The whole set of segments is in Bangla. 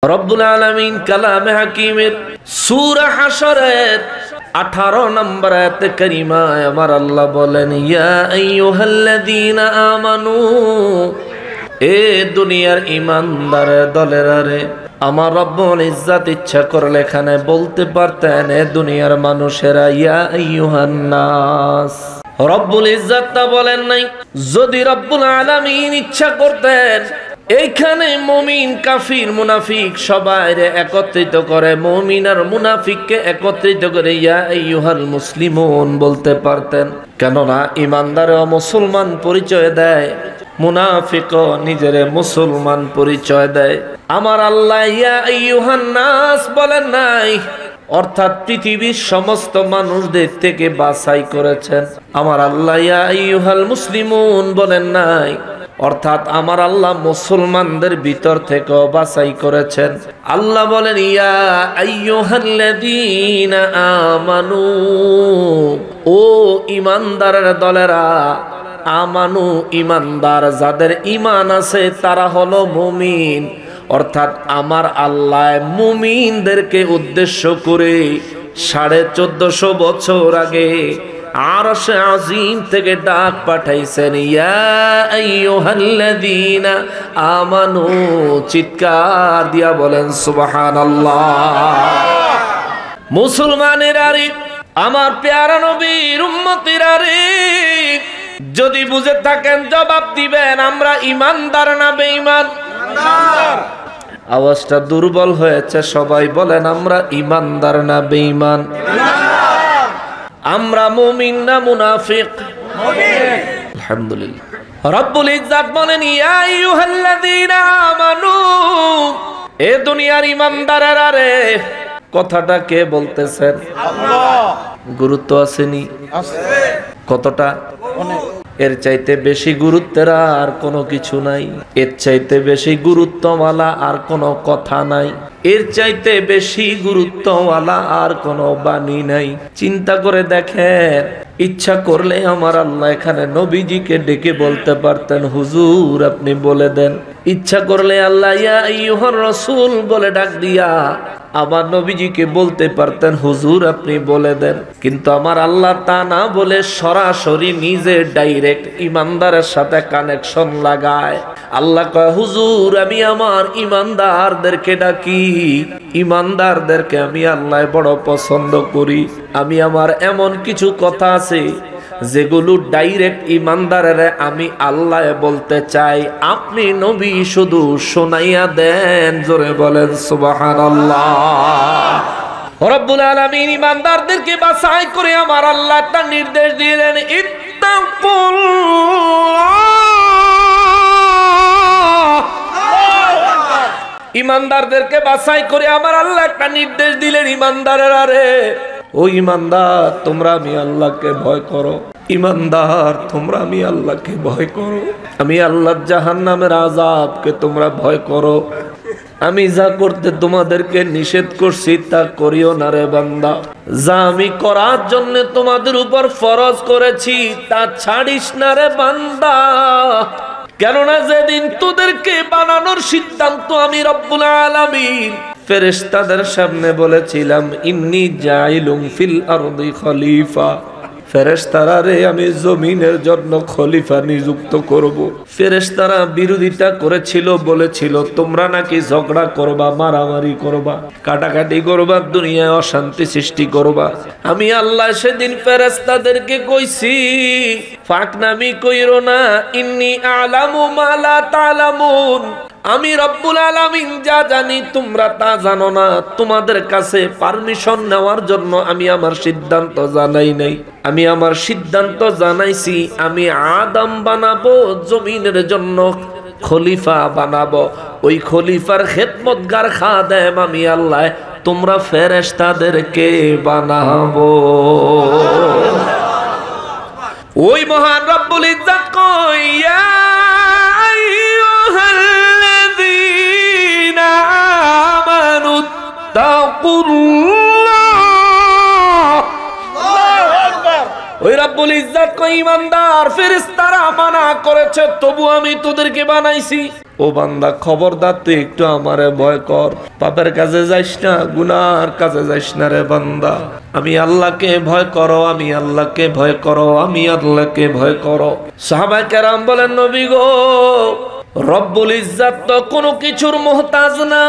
রব্বুল আলামিন কালামে হাকিমের সূরা হাশরের 18 নম্বর আয়াতে কারিমায় আমার আল্লাহ বলেন, ইয়া আইয়ুহাল্লাযীনা আমানু, এ দুনিয়ার ঈমানদার দলেরা রে। আমার রব্বুল ইজ্জত ইচ্ছা করলে এখানে বলতে পারতেন, এ দুনিয়ার মানুষেরা, ইয়া আইয়ুহান নাস। রব্বুল ইজ্জত তা বলেন নাই। যদি রব্বুল আলামিন ইচ্ছা করতেন এইখানে মুমিন কাফির মুনাফিক সবাই একত্রিত করে, মুমিন আর মুনাফিককে একত্রিত করে ইয়া আইয়ুহাল মুসলিমুন বলতে পারতেন। কেননা ইমানদারও মুসলমান পরিচয় দেয়, মুনাফিকও নিজের মুসলমান পরিচয় দেয়। আমার আল্লাহ ইয়া আইয়ুহান নাস বলেন নাই, অর্থাৎ পৃথিবীর সমস্ত মানুষদের থেকে বাছাই করেছেন। আমার আল্লাহ ইয়া আইয়ুহাল মুসলিমুন বলেন নাই, অর্থাৎ আমার আল্লাহ মুসলমানদের ভিতর থেকেও বাছাই করেছেন। আল্লাহ বলেন, ইয়া আইয়ুহাল্লাযীনা আমানু, ও ইমানদারের দলেরা। আমানু ইমানদার, যাদের ঈমান আছে তারা হলো মুমিন। অর্থাৎ আমার আল্লাহ মুমিনদেরকে উদ্দেশ্য করে 1450 বছর আগে আরশে আজিম থেকে ডাক পাঠাইছেন, ইয়া আইয়ুহাল্লাযীনা আমানু। চিৎকার দিয়া বলেন সুবহানাল্লাহ। মুসলমানেরা রে, আমার প্যারা নবীর উম্মতেরা রে, যদি বুঝে থাকেন জবাব দিবেন, আমরা ইমানদার না বেঈমান? আওয়াজটা দুর্বল হয়েছে, সবাই বলেন আমরা ইমানদার না বেঈমান? আমরা মুমিন না মুনাফিক? মুমিন। আলহামদুলিল্লাহ। রব্বুল ইজ্জত বলেন, ইয়া আইয়ুহাল্লাযীনা আমানু, এ দুনিয়ার ইমানদারেরা রে। কথাটা কে বলতেছেন? আল্লাহ। গুরুত্ব আসেনি? আছে। কতটা? অনেক। এর চাইতে বেশি গুরুত্বের আর কোনো কিছু নাই। এর চাইতে বেশি গুরুত্বওয়ালা আর কোনো কথা নাই। এর চাইতে বেশি গুরুত্বওয়ালা আর কোনো বাণী নাই। চিন্তা করে দেখেন, ইচ্ছা করলে আমার আল্লাহ এখানে নবীজিকে ডেকে বলতে পারতেন, হুজুর আপনি বলে দেন। ইচ্ছা করলে আল্লাহ ইয়া আইয়ুহার রাসূল বলে ডাক দিয়া আমার নবীজিকে বলতে পারতেন, হুজুর আপনি বলে দেন। কিন্তু আমার আল্লাহ তা না বলে সরাসরি নিজে ডাইরেক্ট ইমানদারের সাথে কানেকশন লাগায়। আল্লাহ কয়, হুজুর আমি আমার ইমানদারদেরকে ডাকি। ইমানদারদেরকে আমি আল্লাহ বড় পছন্দ করি। আমি আমার এমন কিছু কথা আছে যেগুলো ডাইরেক্ট ইমানদারের আমি আল্লাহ বলতে চাই, আপনি নবী শুধু শোনাইয়া দেন। জোরে বলেন সুবহানাল্লাহ। রব্বুল আলামিন ইমানদারদেরকে বাছাই করে আমার আল্লাহ একটা নির্দেশ দিলেন, ইত্তাকুল্লাহ। ইমানদারদেরকে বাছাই করে আমার আল্লাহ একটা নির্দেশ দিলেন, ইমানদারেরা রে, ও ইমানদার তোমরা আমি আল্লাহকে ভয় করো। ইমানদার তোমরা আমি আল্লাহকে ভয় করো। আমি আল্লাহর জাহান্নামের আযাবকে তোমরা ভয় করো। আমি যা করতে তোমাদেরকে নিষেধ করছি তা করিও না রে বান্দা। যা আমি করার জন্য তোমাদের উপর ফরজ করেছি তা ছাড়িস না রে বান্দা। কেননা যেদিন তোদেরকে বানানোর সিদ্ধান্ত আমি রব্বুল আলামিন ফেরেশতাদের সামনে বলেছিলাম, ইন্নী জাইলুম ফিল আরদি খলিফা, ফেরেশতারা রে আমি জমিনের জন্য খলিফা নিযুক্ত করব। ফেরেশতারা বিরোধিতা করেছিল, বলেছিল তোমরা নাকি ঝগড়া করবা, মারামারি করবা, কাটাকাটি করবা, দুনিয়ায় অশান্তি সৃষ্টি করবা। আমি আল্লাহ সেদিন ফেরেশতাদেরকে কইছি, ফাকনামি কইরো না, ইন্নী আলামু মা লা তা'লামুন। আমি রব্বুল আলামিন যা জানি তোমরা তা জানো না। তোমাদের কাছে পারমিশন নেওয়ার জন্য আমি আমার সিদ্ধান্ত জানাই নাই। আমি আমার সিদ্ধান্ত জানাইছি, আমি আদম বানাবো, জমিনের জন্য খলিফা বানাবো। ওই খলিফার খেদমতগার খাদেম আমি আল্লাহ, তোমরা ফেরেশতাদেরকে বানাবো। ওই মহান রব্বুল ইজ্জত কই, ইয়া আইয়ুহাল্লাযীনা আমানু তাকুল্লাহ। আল্লাহু আকবার। ওই রব্বুল ইজ্জত কই, ইমানদার ফেরেশতারা মানা করেছে তবু আমি তোদেরকে বানাইছি। ও বান্দা খবরদার তুই একটু আমারে ভয় কর, পাপের কাজে যাইস না, গুনার কাজে যাইস না রে বান্দা। আমি আল্লাহকে ভয় করো, আমি আল্লাহকে ভয় করো, আমি আল্লাহকে ভয় করো। সাহাবায়ে কেরাম বলেন, নবী গো, রব্বুল ইজ্জাত তো কোনো কিছুর মুহতাজ না।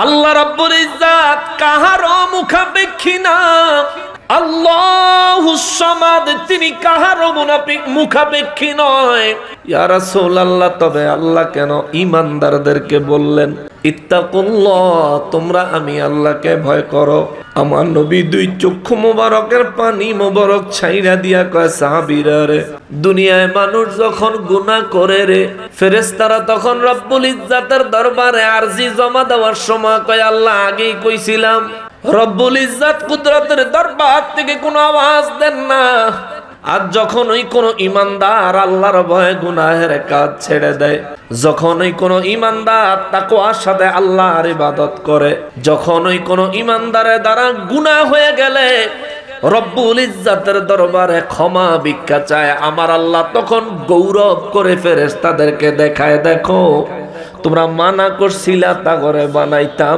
আল্লাহ রব্বুল ইজ্জাত কাহারও মুখাপেক্ষী না। আল্লাহুস সামাদ, তিনি কাহারও মুখাপেক্ষী নয়। ইয়া রাসূলুল্লাহ, তবে আল্লাহ কেন ঈমানদারদেরকে বললেন ইত্তাকুল্লাহ, তোমরা আমি আল্লাহকে ভয় করো? আমার নবী দুই চক্ষু মোবারকের পানি মোবারক ছাইরা দিয়া কয়, সাহাবীরা রে, দুনিয়ায় মানুষ যখন গুনাহ করে রে, ফেরেশতারা তখন রব্বুল ইজ্জাতের দরবারে আরজি জমা দেওয়ার সময় কয়, আল্লাহ আগেই কইছিলাম। রব্বুল ইজ্জাত কুদরতের দরবার থেকে কোনো আওয়াজ দেন না। আর যখন ওই কোন ঈমানদার আল্লাহর ভয়ে গুনাহের কাজ ছেড়ে দেয়, যখন ওই কোন ঈমানদার তাকওয়ার সাথে আল্লাহর ইবাদত করে, যখন ওই কোন ঈমানদারের দ্বারা গুনাহ হয়ে গেলে রব্বুল ইজ্জাতের দরবারে ক্ষমা ভিক্ষা চায়, আমার আল্লাহ তখন গৌরব করে ফেরেশতাদেরকে দেখায়, দেখো তোমরা মানা করছিলা তা করে বানাইতাম,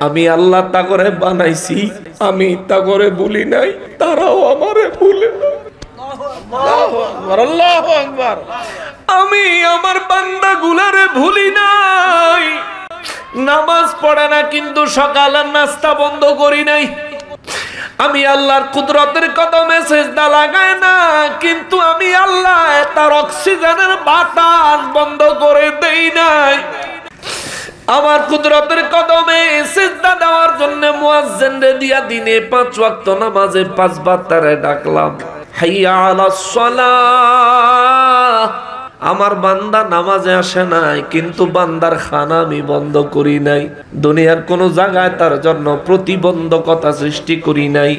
আমি আল্লাহ তা করে বানাইছি, আমি তা করে ভুলি নাই, তারাও আমারে ভুলে না। আল্লাহু আকবার। আমি আমার বান্দাগুলারে ভুলি নাই। নামাজ পড়ে না কিন্তু সকালের নাস্তা বন্ধ করি নাই। আমি আল্লাহর কুদরতের কদমে সিজদা লাগায় না, কিন্তু আমি আল্লাহ তার অক্সিজেনের বাতাস বন্ধ করে দেই নাই। আমার কুদরতের কদমে সিজদা দেওয়ার জন্য মুয়াজ্জিনরে দিয়া দিনে 5 ওয়াক্ত নামাজে 5 বার তারে ডাকলাম, হাইয়া আলাস সালাহ। আমার বান্দা নামাজে আসে নাই, কিন্তু বান্দার খানা আমি বন্ধ করি নাই। দুনিয়ার কোন জায়গায় তার জন্য প্রতিবন্ধকতা সৃষ্টি করি নাই।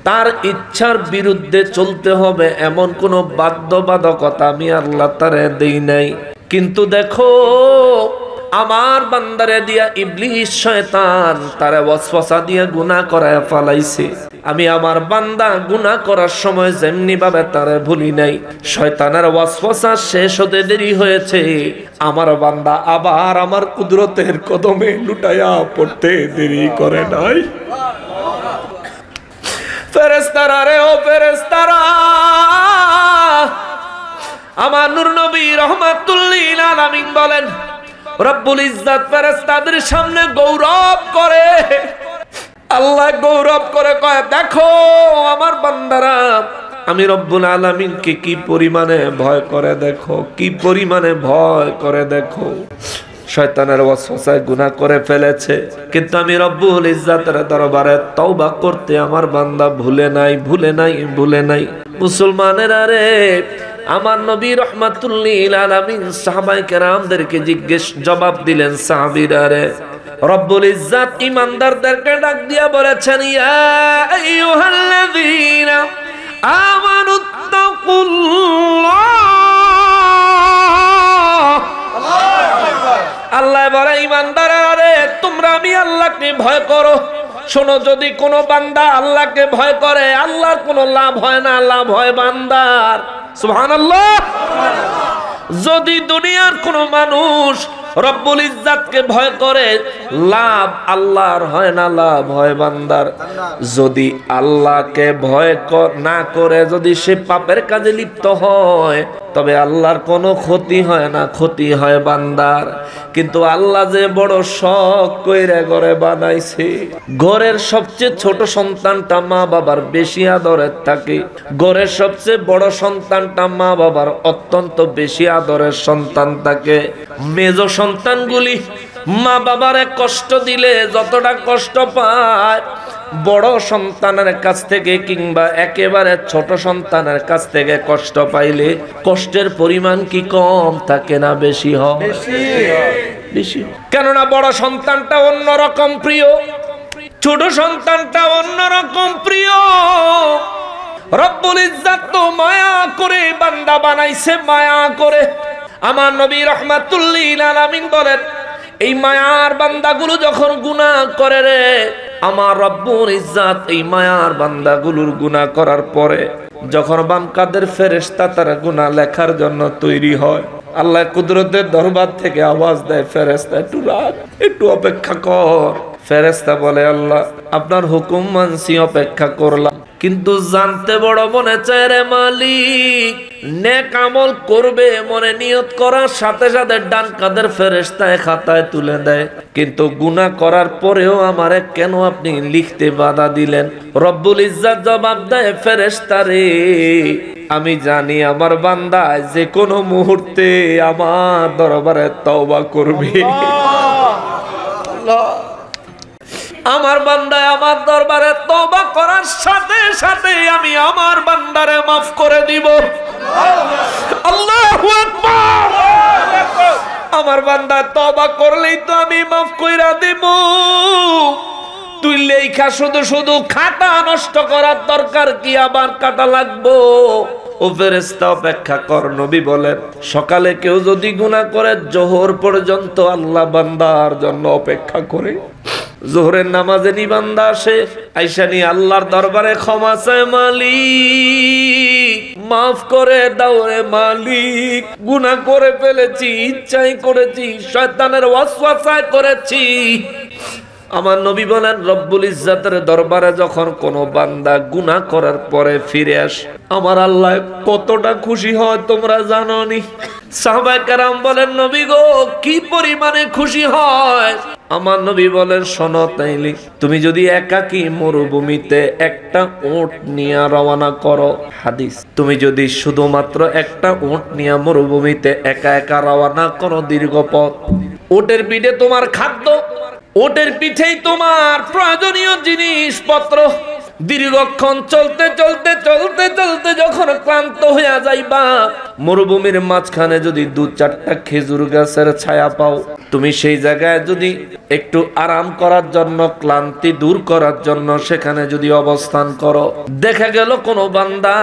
তার ইচ্ছার বিরুদ্ধে চলতে হবে এমন কোন বাধ্যবাধকতা আমি আল্লাহ তারে দেই নাই। কিন্তু দেখো, আমার বান্দারে দিয়া ইবলিস শয়তান তারে ওয়াসওয়াসা দিয়া গুনাহ করায় ফলাইছে। আমি আমার বান্দা গুনাহ করার সময় যেমনি ভাবে তারে ভুলি নাই, শয়তানের ওয়াসওয়াসা শেষ হতে দেরি হয়েছে, আমার বান্দা আবার আমার কুদরতের কদমে লুটায়া পড়তে দেরি করে নাই। ফেরেশতারা রে, ও ফেরেশতারা, আমার নূর নবী রাহমাতুল লিল আলামিন বলেন, রব্বুল ইজ্জাত ফেরেশতাদের সামনে গৌরব করে, আল্লাহ গৌরব করে কয়, দেখো আমার বান্দারা আমি রব্বুল আলামিনকে কি পরিমাণে ভয় করে দেখো, কি পরিমাণে ভয় করে দেখো। শয়তানের ওয়াসওয়াসায় গুনাহ করে ফেলেছে, কিন্তু আমি রব্বুল ইজ্জাতের দরবারে তওবা করতে আমার বান্দা ভুলে নাই, ভুলে নাই, ভুলে নাই। মুসলমানেরা রে, আমার নবী রাহমাতুল লিল আলামিন সাহাবায়ে কেরামদেরকে জবাব দিলেন, সাহাবীরা রে, রব্বুল ইজ্জাত ঈমানদারদেরকে ডাক দিয়া বলেছেন, ইয়া আইয়ুহাল্লাযীনা আমানুত্তাকুল্লাহ। আল্লাহ বলে, ঈমানদাররা রে, তোমরা আমি আল্লাহকে ভয় করো। শোনো, যদি কোনো বান্দা আল্লাহকে ভয় করে, আল্লাহর কোনো লাভ হয় না, লাভ হয় বান্দার। সুবহানাল্লাহ। যদি দুনিয়ার কোনো মানুষ রব্বুল ইজ্জাতকে ভয় করে, লাভ আল্লাহর হয় না, লাভ হয় বান্দার। যদি আল্লাহকে ভয় না করে যদি সে পাপের কাজে লিপ্ত হয়, তবে আল্লাহর কোনো ক্ষতি হয় না, ক্ষতি হয় বান্দার। কিন্তু আল্লাহ যে বড় শখ কইরা ঘরে বানাইছে, ঘরের সবচেয়ে ছোট সন্তানটা মা বাবার বেশি আদরের থাকে, ঘরের সবচেয়ে বড় সন্তানটা মা বাবার অত্যন্ত বেশি আদরের সন্তান থাকে। মেজ সন্তানগুলি মা বাবারে কষ্ট দিলে যতটা কষ্ট পায়, বড় সন্তানের কাছ থেকে কিংবা একেবারে ছোট সন্তানের কাছ থেকে কষ্ট পাইলে কষ্টের পরিমাণ কি কম থাকে না বেশি হয়? বেশি। কেননা বড় সন্তানটা অন্যরকম প্রিয়, ছোট সন্তানটা অন্যরকম প্রিয়। রব্বুল ইজ্জাত তো মায়া করে বান্দা বানাইছে, মায়া করে। আমার নবী রাহমাতুল লিল আলামিন বলেন, এই মায়ার বান্দাগুলো যখন গুনাহ করে রে, আমার রব্বুল ইজ্জাত এই মায়ার বান্দাগুলোর গুনাহ করার পরে যখন বাম কাদের ফেরেশতা তারা গুনাহ লেখার জন্য তৈরি হয়, আল্লাহ কুদরতের দরবার থেকে আওয়াজ দেয়, ফেরেশতা একটু রাখ, একটু অপেক্ষা কর। ফেরেশতা বলে, আল্লাহ আপনার হুকুম মানছি, অপেক্ষা করলাম, কিন্তু জানতে বড় মনে চায় রে মালিক। নেক আমল করবে মনে নিয়ত করার সাথে সাথে ডান কাঁধের ফেরেশতায় খাতায় তুলে দেয়, কিন্তু গুনাহ করার পরেও আমারে কেন আপনি লিখতে বাধা দিলেন? রব্বুল ইজ্জত জবাব দেয়, ফেরেশতা রে, আমি জানি আমার বান্দা যে কোনো মুহূর্তে আমার দরবারে তওবা করবে। আমার বান্দায় আমার দরবারে তওবা করার সাথে সাথে আমি আমার বান্দারে মাফ করে দিব। আল্লাহু আকবার। আমার বান্দা তওবা করলেই তো আমি মাফ কইরা দিব। তুই লেখা শুধু শুধু খাতা নষ্ট করার দরকার কি? আবার কাটা লাগবো? ও ফেরেশতা অপেক্ষা কর। নবী বলেন, সকালে কেউ যদি গুনাহ করে জোহর পর্যন্ত আল্লাহ বান্দার জন্য অপেক্ষা করে। জোহরের নামাজে নি বান্দা আসে, আইসা নি আল্লাহর দরবারে ক্ষমা চায়, মালিক মাফ করে দাও রে মালিক, গুনাহ করে ফেলেছি, ইচ্ছাই করেছি, শয়তানের ওয়াসওয়াসায় করেছি। আমার নবী বলেন, রব্বুল ইজ্জতের দরবারে যখন কোনো বান্দা গুনাহ করার পরে ফিরে আসে, আমার আল্লাহ কতটা খুশি হয় তোমরা জানো নি? সাহাবায়ে কেরাম বলেন, নবী গো কি পরিমাণে খুশি হয়? আমার নবী বলেন, শোনো তাইলে, তুমি যদি একাকী মরুভূমিতে একটা উট নিয়ে রওনা করো, হাদিস, তুমি যদি শুধুমাত্র একটা উট নিয়ে মরুভূমিতে একা একা রওনা করো দীর্ঘ পথ, উটের পিঠে তোমার খাদ্য, উটের পিঠেই তোমার প্রয়োজনীয় জিনিসপত্র, দীর্ঘক্ষণ চলতে চলতে চলতে চলতে যখন ক্লান্ত হইয়া যাইবা, মরুভূমির মাঝখানে যদি 2-4টা খেজুর গাছের ছায়া পাও, তুমি সেই জায়গায় যদি একটু আরাম করার জন্য, ক্লান্তি দূর করার জন্য সেখানে যদি অবস্থান করো, দেখা গেল কোনো বান্দা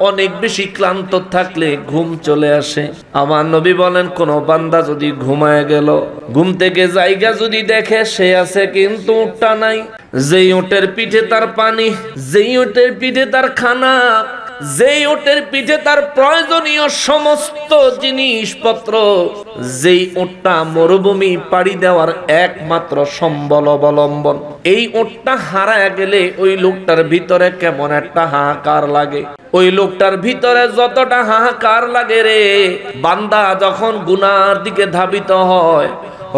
অনেক বেশি ক্লান্ত থাকলে ঘুম চলে আসে। আমার নবী বলেন, কোন বান্দা যদি ঘুমায় গেল, ঘুম থেকে জায়গা যদি দেখে সে আছে কিন্তু উটটা নাই, যেই উটের পিঠে তার পানি, যেই উটের পিঠে তার খানা, যেই উটের পিঠে তার প্রয়োজনীয় সমস্ত জিনিসপত্র, যেই উটটা মরুভূমি পাড়ি দেওয়ার একমাত্র সম্বল অবলম্বন, এই উটটা হারায় গেলে ওই লোকটার ভিতরে কেমন একটা হাহাকার লাগে। ওই লোকটার ভিতরে যতটা হাহাকার লাগে রে, বান্দা যখন গুনার দিকে ধাবিত হয়,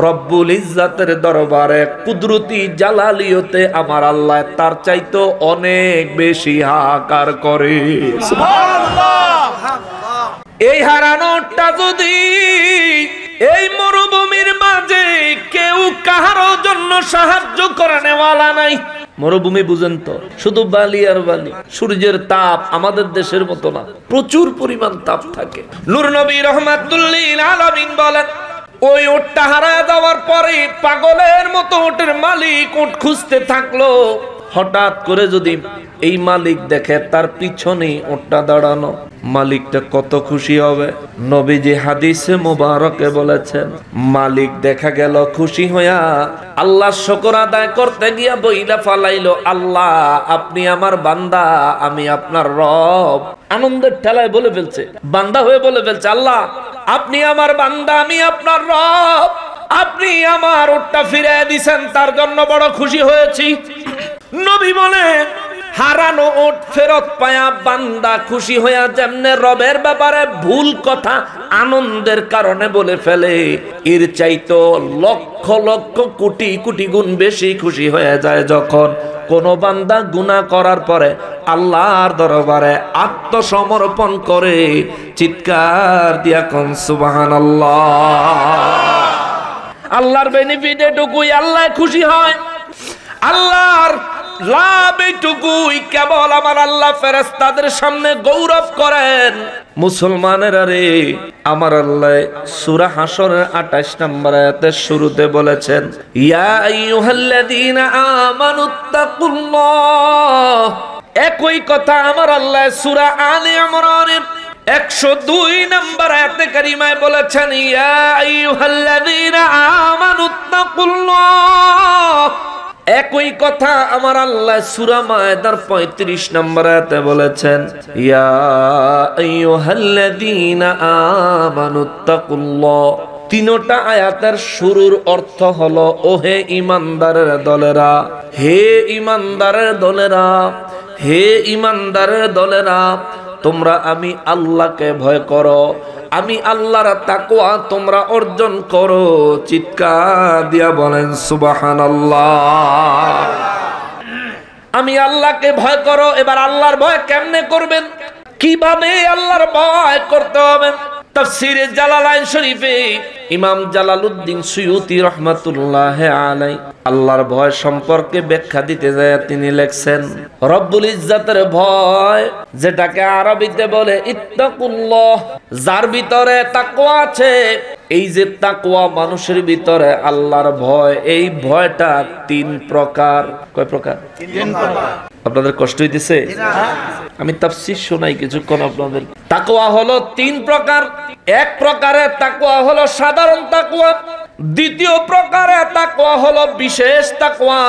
রব্বুল ইজ্জতের দরবারে কুদরতি জালালিয়তে আমার আল্লাহ তার চাইতো অনেক বেশি হাহাকার করে। সুবহানাল্লাহ। এই হারানোটা যদি এই মরুভূমির মাঝে কেউ কাহারো জন্য সাহায্য করে নেওয়ালা নাই, মরুভূমি বুঝেন তো, শুধু বালি আর বালি, সূর্যের তাপ আমাদের দেশের মতো না, প্রচুর পরিমাণ তাপ থাকে। নূর নবী রাহমাতুল লিল আলামিন বলেন, ওই উটটা হারায় যাওয়ার পরে পাগলের মতো উটের মালিক উট খুঁজতে থাকলো। হঠাৎ করে যদি এই মালিক দেখে তার পিছনে উটটা দাঁড়ানো, মালিকটা কত খুশি হবে। নবীজি হাদিসে মুবারকে বলেছেন, মালিক দেখা গেল খুশি হইয়া আল্লাহর শুকর আদায় করতে গিয়া বইলা ফালাইলো, আল্লাহ আপনি আমার বান্দা, আমি আপনার রব। আনন্দের ঠেলায় বলে ফেলছে, বান্দা হয়ে বলে ফেলছে, আল্লাহ আপনি আমার বান্দা, আমি আপনার রব, আপনি আমার উটটা ফিরিয়ে দিয়েছেন, তার জন্য বড় খুশি হয়েছি। নবী বলেন, হারানো উট ফেরত পায়া বান্দা খুশি হইয়া যেমনে রবের ব্যাপারে ভুল কথা আনন্দের কারণে বলে ফেলে, এর চাইতো লক্ষ লক্ষ কোটি কোটি গুণ বেশি খুশি হয়ে যায় যখন কোন বান্দা গুনাহ করার পরে আল্লাহর দরবারে আত্মসমর্পণ করে চিৎকার দিয়া কোন সুবহানাল্লাহ। আল্লাহর বেনিফিট এটুকুই, আল্লাহ খুশি হয়, আল্লাহর লাভ এইটুকুই, কেবল আমার আল্লাহ ফেরেশতাদের সামনে গৌরব করেন। মুসলমানেরা রে, আমার আল্লাহ সূরা হাশরের 28 নম্বর আয়াতের শুরুতে বলেছেন, ইয়া আইয়ুহাল্লাযীনা আমানুত্তাকুল্লাহ। একই কথা আমার আল্লাহ সূরা আলে ইমরানের 102 নম্বর আয়াতে কারিমায় বলেছেন, ইয়া আইয়ুহাল্লাযীনা আমানুত্তাকুল্লাহ। এক একই কথা আমার আল্লাহ সূরা মায়েদার 35 নম্বর আয়াতে বলেছেন, ইয়া আইয়ুহাল্লাযীনা আমানুত্তাকুল্লাহ। তিনটা আয়াতের শুরুর অর্থ হলো ওহে ঈমানদারের দলেরা, হে ঈমানদারের দলেরা, হে ঈমানদারের দলেরা, তোমরা আমি আল্লাহকে ভয় করো, আমি আল্লাহর তাকওয়া তোমরা অর্জন করো। চিৎকার দিয়া বলেন সুবহানাল্লাহ। আমি আল্লাহকে ভয় করো। এবার আল্লাহর ভয় কেমনে করবেন, কিভাবে আল্লাহর ভয় করতে হবে? তাফসীরে জালালাইন শরীফে ইমাম জালালউদ্দিন সুয়ুতী রাহমাতুল্লাহি আলাইহি আল্লাহর ভয় সম্পর্কে ব্যাখ্যা দিতে যায় তিনি লেখছেন, রব্বুল ইজ্জাতের ভয়, যেটাকে আরবিতে বলে ইত্তাকুল্লাহ, যার ভিতরে তাকওয়া আছে। এই যে তাকওয়া মানুষের ভিতরে আল্লাহর ভয়, এই ভয়টা তিন প্রকার। কয় প্রকার? তিন প্রকার। আপনাদের কষ্ট হইতেছে? আমি তাফসীর শোনাই কিছুক্ষণ আপনাদের। তাকওয়া হলো তিন প্রকার। এক প্রকারের তাকওয়া হলো সাধারণ তাকওয়া, দ্বিতীয় প্রকারের তাকওয়া হলো বিশেষ তাকওয়া,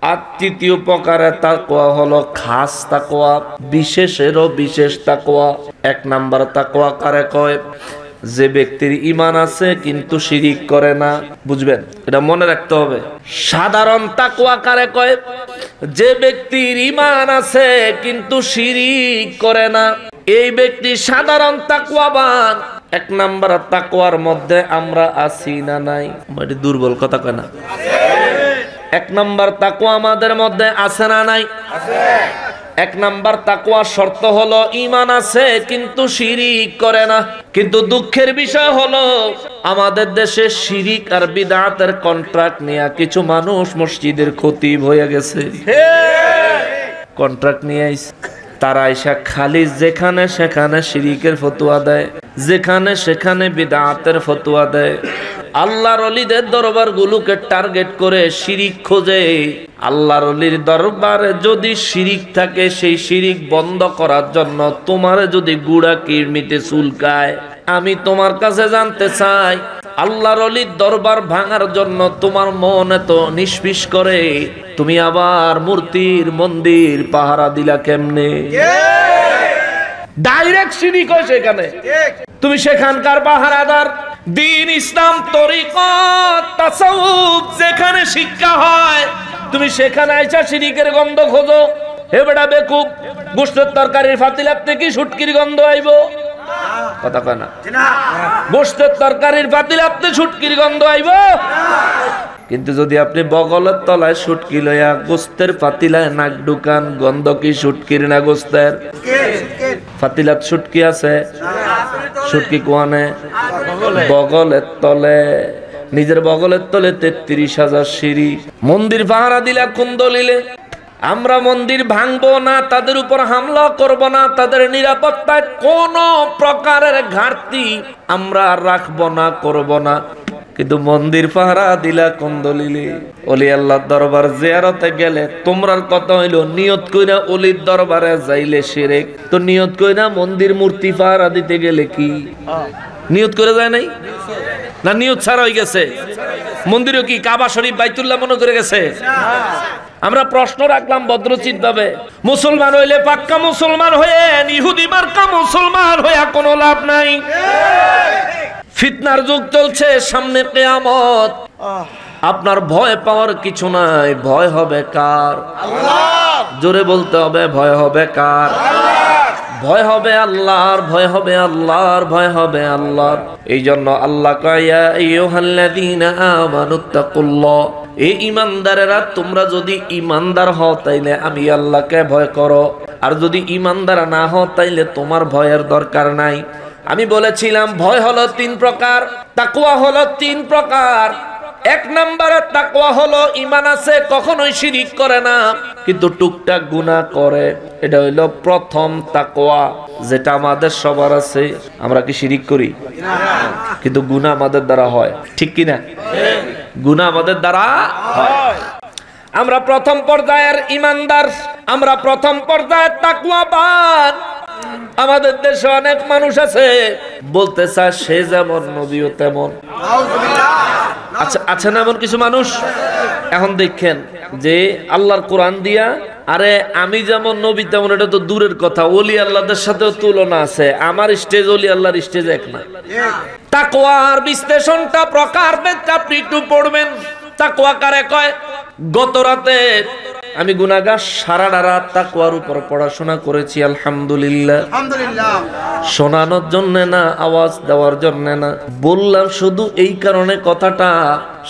আর তৃতীয় প্রকারের তাকওয়া হলো খাস তাকওয়া, বিশেষেরও বিশেষ তাকওয়া। এক নাম্বার তাকওয়া কারে কয়? যে ব্যক্তির ঈমান আছে কিন্তু শিরিক করে না। বুঝবেন, এটা মনে রাখতে হবে। সাধারণ তাকওয়া কারে কয়? যে ব্যক্তির ঈমান আছে কিন্তু শিরিক করে না, এই ব্যক্তি সাধারণ তাকওয়াবান। এক নাম্বার তাকওয়ার মধ্যে আমরা আছি না নাই? মানে দুর্বল কথা কয় না। এক নাম্বার তাকওয়া আমাদের মধ্যে আছে না নাই? আছে। এক নাম্বার তাকওয়ার শর্ত হলো ঈমান আছে কিন্তু শিরিক করে না। কিন্তু দুঃখের বিষয় হলো আমাদের দেশে শিরিক আর বিদআতের কন্ট্রাক্ট নিয়ে কিছু মানুষ মসজিদের খতিব হয়ে গেছে। কন্ট্রাক্ট নিয়ে আইছে, তারা আইসা খালি যেখানে সেখানে শিরিকের ফতোয়া দেয়, যেখানে সেখানে বিদআতের ফতোয়া দেয়। আল্লাহর ওলিদের দরবার গুলোকে টার্গেট করে শিরিক খোঁজে। আল্লাহর ওলির দরবারে যদি শিরিক থাকে, সেই শিরিক বন্ধ করার জন্য তোমার যদি গুড়া কিরমিতে চুলকায়, আমি তোমার কাছে জানতে চাই, আল্লাহর ওলির দরবার ভাঙার জন্য তোমার মন এত নিষ্পিস করে, তুমি আবার মূর্তির মন্দির পাহারা দিলা কেমনে? ডাইরেক্ট শিরিক হয় সেখানে। তুমি সেখানকার পাহারাদার। দ্বীন, ইসলাম, তরিকত, তাসাউফ যেখানে শিক্ষা হয়, তুমি সেখানে আইসা শিরিকের গন্ধ খোঁজো। হে বেটা বেকুব, গোশতের তরকারির ফাতিলাতে কি শুটকির গন্ধ আইব? কথা কয় না। গোশতের তরকারির ফাতিলাতে শুটকির গন্ধ আইব? কিন্তু যদি আপনি বগলের তলায় শুটকি লইয়া গোস্তের পাতিলায় নাক ঢুকান, গন্ধ কি শুটকির না গোস্তের? পাতিলাত শুটকি আছে, শুটকি কোয়ানে? বগলের তলে। নিজের বগলের তলে 33,000 সিঁড়ি। মন্দির পাহারা দিলা কোন দলিলে? আমরা মন্দির ভাঙবো না, তাদের উপর হামলা করব না, তাদের নিরাপত্তায় কোনো প্রকারের ঘাটতি আমরা রাখবো না, করব না। কিন্তু মন্দির পাহারা দিলা কোন দলিলে? ওলি আল্লাহর দরবার জিয়ারতে গেলে তোমরার কথা হইল নিয়ত কইরা ওলির দরবারে যাইলে শিরক, তো নিয়ত কইরা মন্দির মূর্তি পাহারা দিতে গেলে কি নিয়ত করে যায় নাই? না নিয়ত ছাড়া হয়ে গেছে? মন্দিরও কি কাবা শরীফ বাইতুল্লাহ মনে করে গেছে? আমরা প্রশ্ন রাখলাম ভদ্রচিত ভাবে, মুসলমান হইলে পাক্কা মুসলমান হয়ে, ইহুদি মার্কা মুসলমান হইয়া কোনো লাভ নাই। ফিতনার যুগ চলছে, সামনে কিয়ামত। আপনার ভয় পাওয়ার কিছু নাই। ভয় হবে কার? আল্লাহ। জোরে বলতে হবে, ভয় হবে কার? ভয় হবে আল্লাহর, ভয় হবে আল্লাহর, ভয় হবে আল্লাহর। এই জন্য আল্লাহ কয়, ইয়া আইয়ুহাল্লাযীনা আমানুত্তাকুল্লাহ, এই ঈমানদারেরা তোমরা যদি ঈমানদার হও তাইলে আমি আল্লাহকে ভয় করো, আর যদি ঈমানদার না হও তাইলে তোমার ভয়ের দরকার নাই। আমি বলেছিলাম ভয় হলো তিন প্রকার, তাকওয়া হলো তিন প্রকার। এক নম্বরে তাকওয়া হলো ঈমান আছে, কখনোই শিরিক করে না, কিন্তু টুকটাক গুনাহ করে। এটা হইলো প্রথম তাকওয়া, যেটা আমাদের সবার আছে। আমরা কি শিরিক করি? কিন্তু গুনাহ আমাদের দ্বারা হয়, ঠিক কি না? গুনাহ আমাদের দ্বারা হয়। আমরা প্রথম পর্যায়ের ঈমানদার, আমরা প্রথম পর্যায়ের তাকওয়াবান। আমাদের দেশে অনেক মানুষ আছে বলতে চায় সে যেমন নবীও তেমন। আচ্ছা আচ্ছা না, এমন কিছু মানুষ এখন দেখেন যে আল্লাহর কোরআন দিয়া, আরে আমি যেমন নবী তেমন, এটা তো দূরের কথা, ওলি আল্লাহদের সাথেও তুলনা আছে। আমার স্টেজ ওলি আল্লাহর স্টেজ এক না। তাকওয়ার বিশ্লেষণটা প্রকারভেদ আপনি একটু পড়বেন। তাকওয়া কারে কয়? গত রাতে আমি গুনাহগার, সারাটা রাত তাকওয়ার উপর পড়াশোনা করেছি। আলহামদুলিল্লাহ। শোনানোর জন্য না, আওয়াজ দেওয়ার জন্য না, বললাম শুধু এই কারণে কথাটা,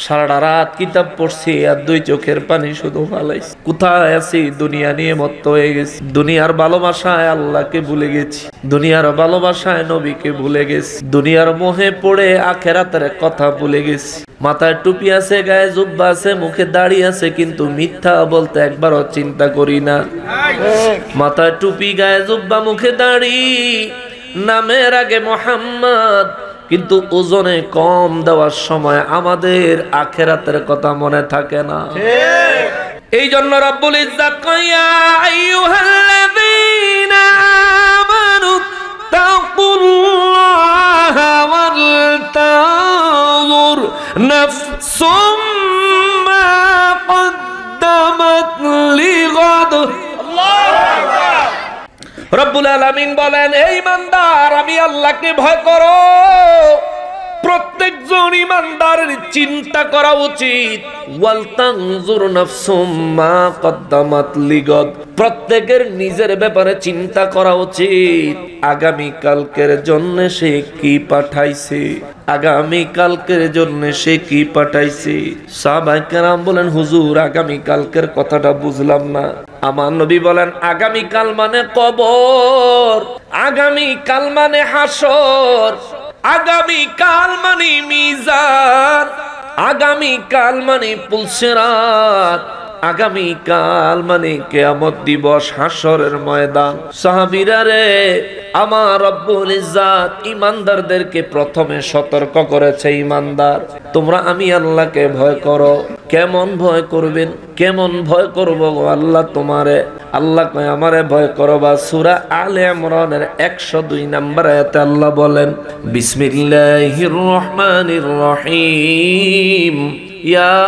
সারাটা রাত কিতাব পড়ছি আর দুই চোখের পানি শুধু ফালাইছি। কোথায় আছি? দুনিয়া নিয়ে মত্ত হয়ে গেছি। দুনিয়ার ভালোবাসায় আল্লাহকে ভুলে গেছি, দুনিয়ার ভালোবাসায় নবীকে ভুলে গেছি, দুনিয়ার মোহে পড়ে আখেরাতের কথা ভুলে গেছি। মাথায় টুপি আছে, গায়ে জুব্বা আছে, মুখে দাড়ি আছে, কিন্তু মিথ্যা বলতে একবারও চিন্তা করি না। মাথায় টুপি, গায়ে জুব্বা, মুখে দাড়ি, নামের আগে মোহাম্মদ, কিন্তু ওজনে কম দেওয়ার সময় আমাদের আখেরাতের কথা মনে থাকে না। এই জন্য রব্বুল ইজ্জাত কয়, ইয়া আইয়ুহাল্লাযীনা আমানু তাকুল্লাহা ওয়াল তানজুর নাফসুম মা কদ্দামাত লিগাদ। রব্বুল আলামিন বলেন, হে ঈমানদার, আমি আল্লাহকে ভয় করো। প্রত্যেকজন ঈমানদারের চিন্তা করা উচিত, ওয়াল তানজুর নাফসুম মা কদ্দামাত লিগাদ, প্রত্যেকের নিজের ব্যাপারে চিন্তা করা উচিত, আগামী কালকের জন্য সে কি পাঠাইছে, আগামী কালকের জন্য সে কি পাঠাইছে। সাহাবায়ে কেরাম বলেন, হুজুর আগামী কালকের কথাটা বুঝলাম না। আমার নবী বলেন, আগামী কাল মানে কবর, আগামী কাল মানে হাসর, আগামী কাল মানে মিজান, আগামী কাল মানে পুলসিরাত, আগামী কাল মানে কিয়ামত দিবস, হাসরের ময়দান। সাহাবীরা রে, আমার রব্বুল ইজ্জাত ঈমানদারদেরকে প্রথমে সতর্ক করেছে, ঈমানদার তোমরা আমি আল্লাহকে ভয় করো। কেমন ভয় করবেন? কেমন ভয় করব আল্লাহ তোমারে? আল্লাহ কয় আমারে ভয় করবা। সূরা আলে ইমরানের 102 নম্বর আয়াতে আল্লাহ বলেন, বিসমিল্লাহির রহমানির রহিম, ইয়া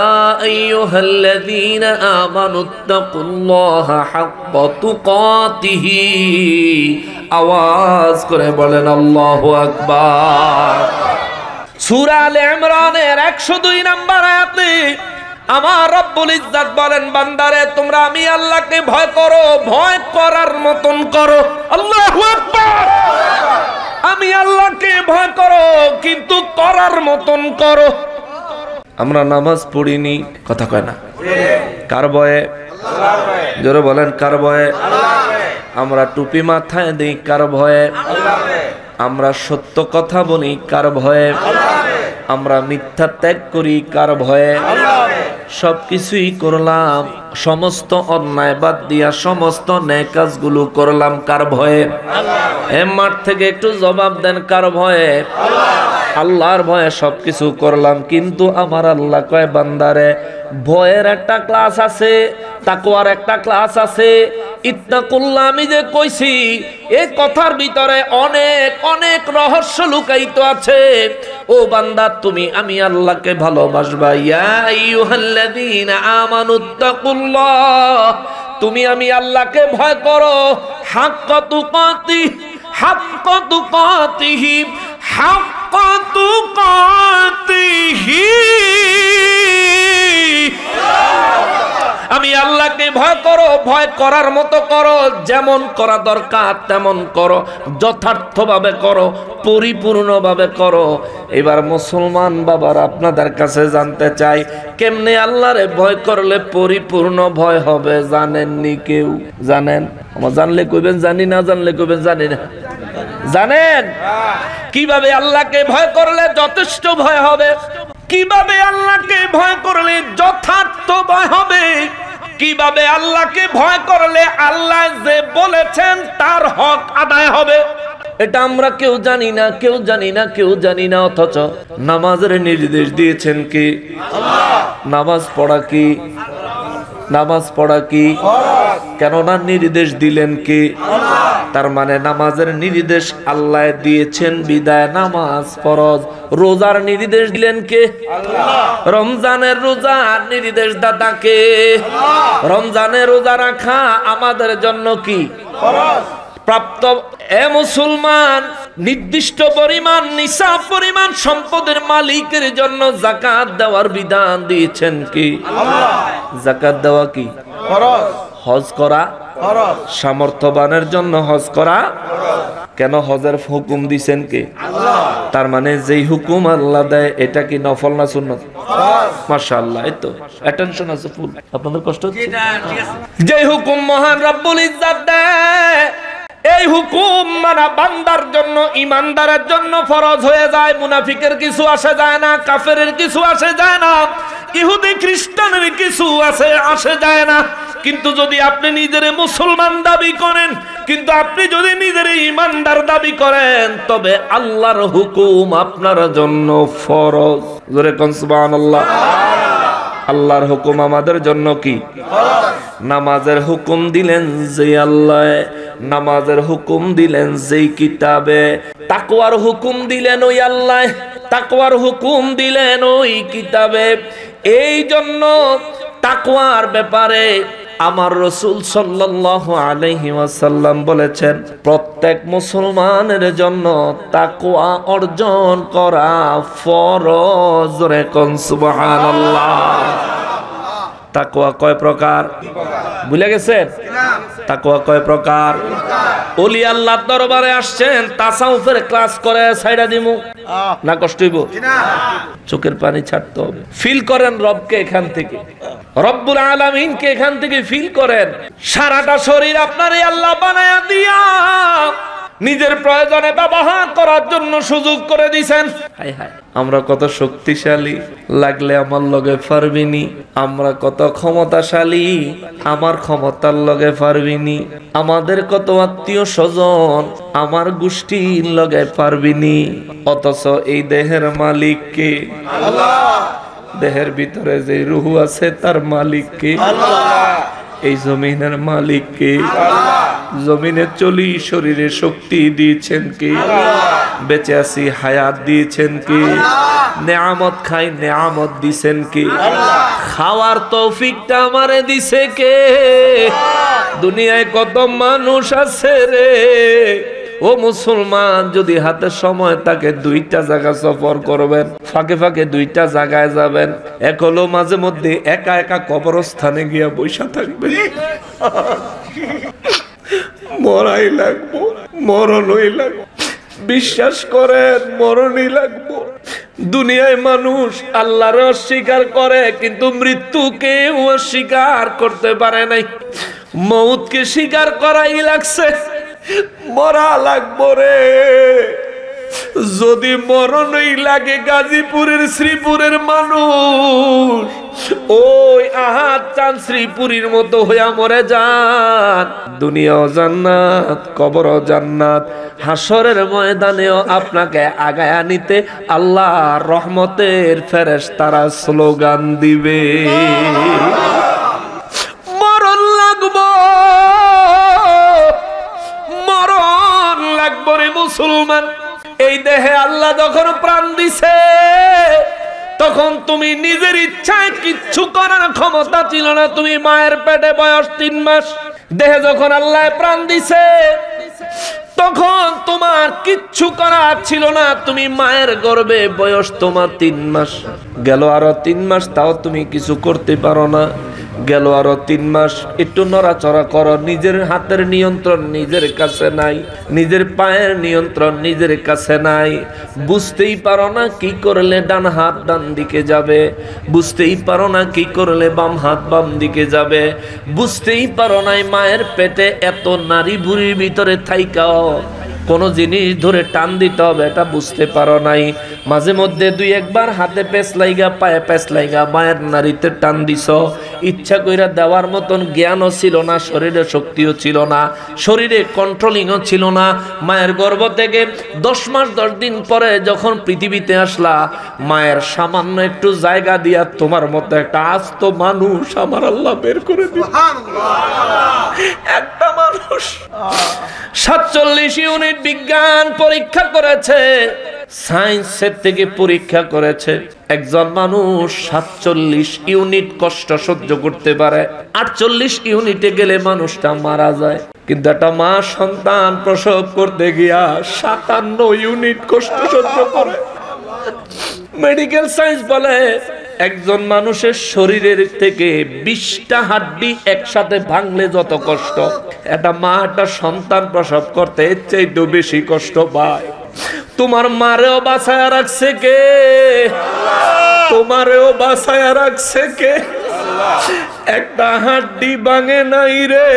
আইয়ুহাল্লাযীনা আমানুত্তাকুল্লাহা হাক্কা তুকাতিহি। আওয়াজ করে বলেন আল্লাহু আকবার। সূরা আলে ইমরানের 102 নম্বর আয়াতে আমার রব্বুল ইজ্জাত বলেন, বান্দারে তোমরা আমি আল্লাহকে ভয় করো, ভয় করার মতন করো। আল্লাহু আকবার। আমি আল্লাহকে ভয় করো, কিন্তু করার মতন করো। আমরা নামাজ পড়িনি, কথা কয় না, কার ভয়ে? আল্লাহর ভয়ে। জোরে বলেন, কার ভয়ে? আল্লাহর ভয়ে। আমরা টুপি মাথায় দেই, কার ভয়ে? আল্লাহর ভয়ে। আমরা সত্য কথা বলি, কার ভয়ে? আল্লাহর ভয়ে। আমরা মিথ্যা ত্যাগ করি, কার ভয়ে? আল্লাহর ভয়ে। সবকিছুই করলাম, সমস্ত অন্যায় বাদ দিয়া সমস্ত নেক কাজগুলো করলাম, কার ভয়ে? আল্লাহর ভয়ে। মাঠ থেকে একটু জবাব দেন, কার ভয়ে? আল্লাহর ভয়ে সবকিছু করলাম। কিন্তু আমার আল্লাহ কয়, বান্দারে ভয়ের একটা ক্লাস আছে, তাকওয়ার একটা ক্লাস আছে। ইত্তাকুল্লাহ আমি যে কইছি, এই কথার ভিতরে অনেক অনেক রহস্য লুকায়িত আছে। ও বান্দা, তুমি আমি আল্লাহকে ভালোবাসবা। ইয়া আইয়ুহাল্লাযীনা আমানুত্তাকুল্লাহ, তুমি আমি আল্লাহকে ভয় করো। হাক্কা তুকাতিহি, হাক্কা তুকাতিহি, হাক্কা তুকাতিহি। আমি আল্লাহকে ভয় করো, ভয় করার মতো করো, যেমন করা দরকার তেমন করো, যথার্থভাবে করো, পরিপূর্ণভাবে করো। এবার মুসলমান বাবারা, আপনাদের কাছে জানতে চাই, কেমনে আল্লাহরে ভয় করলে পরিপূর্ণ ভয় হবে? জানেননি কেউ? জানেন? আমার জানলে কইবেন জানি, না জানলে কইবেন জানি না। জানেন কিভাবে আল্লাহকে ভয় করলে যথেষ্ট ভয় হবে? কিভাবে আল্লাহকে ভয় করলে যথার্থ ভয় হবে? কিভাবে আল্লাহকে ভয় করলে আল্লাহ যে বলেছেন তার হক আদায় হবে? এটা আমরা কেউ জানি না, কেউ জানি না, কেউ জানি না। অথচ নামাজের নির্দেশ দিয়েছেন কি? আল্লাহ। নামাজ পড়া কি? নামাজ পড়া কি? ফরজ। কেননা নির্দেশ দিলেন কে? তার মানে নামাজের নির্দেশ আল্লাহ দিয়েছেন বিদায় নামাজ ফরজ। রোজার নির্দেশ দিলেন কে? রমজানের রোজার নির্দেশ দাতা কে? রমজানের রোজা রাখা আমাদের জন্য কি প্রাপ্ত? এ মুসলমান, নির্দিষ্ট পরিমাণ নিসাব পরিমাণ সম্পদের মালিকের জন্য যাকাত দেওয়ার বিধান দিয়েছেন কি? যাকাত দেওয়া কি ফরজ। হজ করা ফরজ। সামর্থ্যবানের জন্য হজ করা কেন? হজের হুকুম দিয়েছেন কে? তার মানে যেই হুকুম আল্লাহ দেয় এটা কি নফল না সুন্নাত? মাশাআল্লাহ, এই তো অ্যাটেনশন আছে ফুল। আপনাদের কষ্ট হচ্ছে? যেই হুকুম মহান রব্বুল ইজ্জত দেয় এই হুকুম মানা বান্দার জন্য, ইমানদারের জন্য ফরজ হয়ে যায়। মুনাফিকের কিছু আসে যায় না, কাফেরের কিছু আসে যায় না, ইহুদি খ্রিস্টানের কিছু আসে যায় না। কিন্তু যদি আপনি নিজের মুসলমান দাবি করেন, কিন্তু আপনি যদি নিজের ইমানদার দাবি করেন, তবে আল্লাহর হুকুম আপনার জন্য ফরজ। জোরে কোন সুবহানাল্লাহ। আল্লাহর হুকুম আমাদের জন্য কি? নামাজের হুকুম দিলেন যে আল্লাহ, নামাজের হুকুম দিলেন যেই কিতাবে, তাকওয়ার হুকুম দিলেন ওই আল্লাহ, তাকওয়ার হুকুম দিলেন ওই কিতাবে। এই জন্য তাকওয়ার ব্যাপারে আমার রাসূল সাল্লাল্লাহু আলাইহি ওয়াসাল্লাম বলেছেন, প্রত্যেক মুসলমানের জন্য তাকওয়া অর্জন করা ফরজ। রে কোন সুবহানাল্লাহ। তাকওয়া কয় প্রকার ভুলে গেছেন? তাকওয়া কয় প্রকার? ওলি আল্লাহর দরবারে আসছেন, তাসাউফের ক্লাস করে ছাইড়া দিমু না কষ্ট হইব? চোখের পানি ছাড়তে হবে। ফিল করেন রবকে এখান থেকে, রব্বুল আলামিনকে এখান থেকে ফিল করেন। সারাটা শরীর আপনারই আল্লাহ বানায়া দিয়া নিজের প্রয়োজনে ব্যবহার করার জন্য সুযোগ করে দিয়েছেন। হায় হায়, আমরা কত শক্তিশালী, লাগলে আমার লগে পারবিনি। আমরা কত ক্ষমতাশালী, আমার ক্ষমতার লগে পারবিনি। আমাদের কত আত্মীয় স্বজন, আমার গোষ্ঠীর লগে পারবিনি। অথচ এই দেহের মালিক কে? আল্লাহ। দেহের ভিতরে যে রূহ আছে তার মালিক কে? আল্লাহ। এই জমিনের মালিক কে? আল্লাহ। জমিনে চলি, শরীরে শক্তি দিয়েছেন কে? আল্লাহ। বেঁচে আছি, হায়াত দিয়েছেন কে? আল্লাহ। নেয়ামত খাই, নেয়ামত দিছেন কে? আল্লাহ। খাওয়ার তৌফিকটা আমারে দিছে কে? দুনিয়ায় কত মানুষ আছে রে। ও মুসলমান, যদি হাতে সময় থাকে দুইটা জায়গা সফর করবেন, ফাঁকে ফাঁকে দুইটা জায়গায় যাবেন। এক হলো মাঝে মধ্যে একা একা কবরস্থানে গিয়া বৈশা থাকবেন। মরাই লাগবো, মরণই লাগবো। বিশ্বাস করেন, মরণই লাগবো। দুনিয়ায় মানুষ আল্লাহর অস্বীকার করে, কিন্তু মৃত্যুকে অস্বীকার করতে পারে নাই। মৌতকে স্বীকার করাই লাগছে। মরা লাগবো রে। যদি মরণই লাগে, গাজীপুরের শ্রীপুরের মানুষ ওই আহাত চান শ্রীপুরীর মতো হইয়া মরে যান। দুনিয়াও জান্নাত, কবরও জান্নাত। হাসরের ময়দানেও আপনাকে আগায়া নিতে আল্লাহর রহমতের ফেরেশতারা স্লোগান দিবে, মরণ লাগবো, মরণ লাগবো রে মুসলমান। এই দেহে আল্লাহ যখন প্রাণ দিছে, তখন তুমি নিজের ইচ্ছায় কিচ্ছু করার ক্ষমতা ছিল না। তুমি মায়ের পেটে বয়স 3 মাস। দেহে যখন আল্লাহ প্রাণ দিছে, তখন তোমার কিচ্ছু করার ছিল না। তুমি মায়ের গর্ভে, বয়স তোমার 3 মাস। গেল আরো 3 মাস, তাও তুমি কিছু করতে পারো না। গেল আরো 3 মাস, একটু নড়াচড়া করো। নিজের হাতের নিয়ন্ত্রণ নিজের কাছে নাই, নিজের পায়ের নিয়ন্ত্রণ নিজের কাছে নাই। বুঝতেই পারো না কি করলে ডান হাত ডান দিকে যাবে, বুঝতেই পারো না কি করলে বাম হাত বাম দিকে যাবে, বুঝতেই পারো না মায়ের পেটে এত নারী ভুঁড়ির ভিতরে থাইকাও কোন জিনিস ধরে টান দিতে হবে এটা বুঝতে পারো নাই। মাঝে মধ্যে 2-1 হাতে পেঁচ লাইগা, পায়ে পেঁচ লাইগা মায়ের নারীতে টান দিছ। ইচ্ছা কইরা দেওয়ার মতন জ্ঞানও ছিল না, শরীরে শক্তিও ছিল না, শরীরে কন্ট্রোলিংও ছিল না। মায়ের গর্ভ থেকে 10 মাস 10 দিন পরে যখন পৃথিবীতে আসলা, মায়ের সামান্য একটু জায়গা দিয়া তোমার মতো একটা আস্ত মানুষ আমার আল্লাহ বের করে দিল। একটা মানুষ 47 ইউনিট বিজ্ঞান পরীক্ষা করেছে, সায়েন্সের থেকে পরীক্ষা করেছে, একজন মানুষ 47 ইউনিট কষ্ট সহ্য করতে পারে, 48 ইউনিটে গেলে মানুষটা মারা যায়। কিন্তু একটা মা সন্তান প্রসব করতে গিয়া 57 ইউনিট কষ্ট সহ্য করে। মেডিকেল সায়েন্স বলে একজন মানুষের শরীরের থেকে 20টা হাড্ডি একসাথে ভাঙলে যত কষ্ট, একটা মা একটা সন্তান প্রসব করতে এর চাইতেও বেশি কষ্ট পায়। তোমার মারেও বাঁচায়া রাখছে কে? তোমারেও বাঁচায়া রাখছে কে? একটা হাড্ডি ভাঙে নাই রে।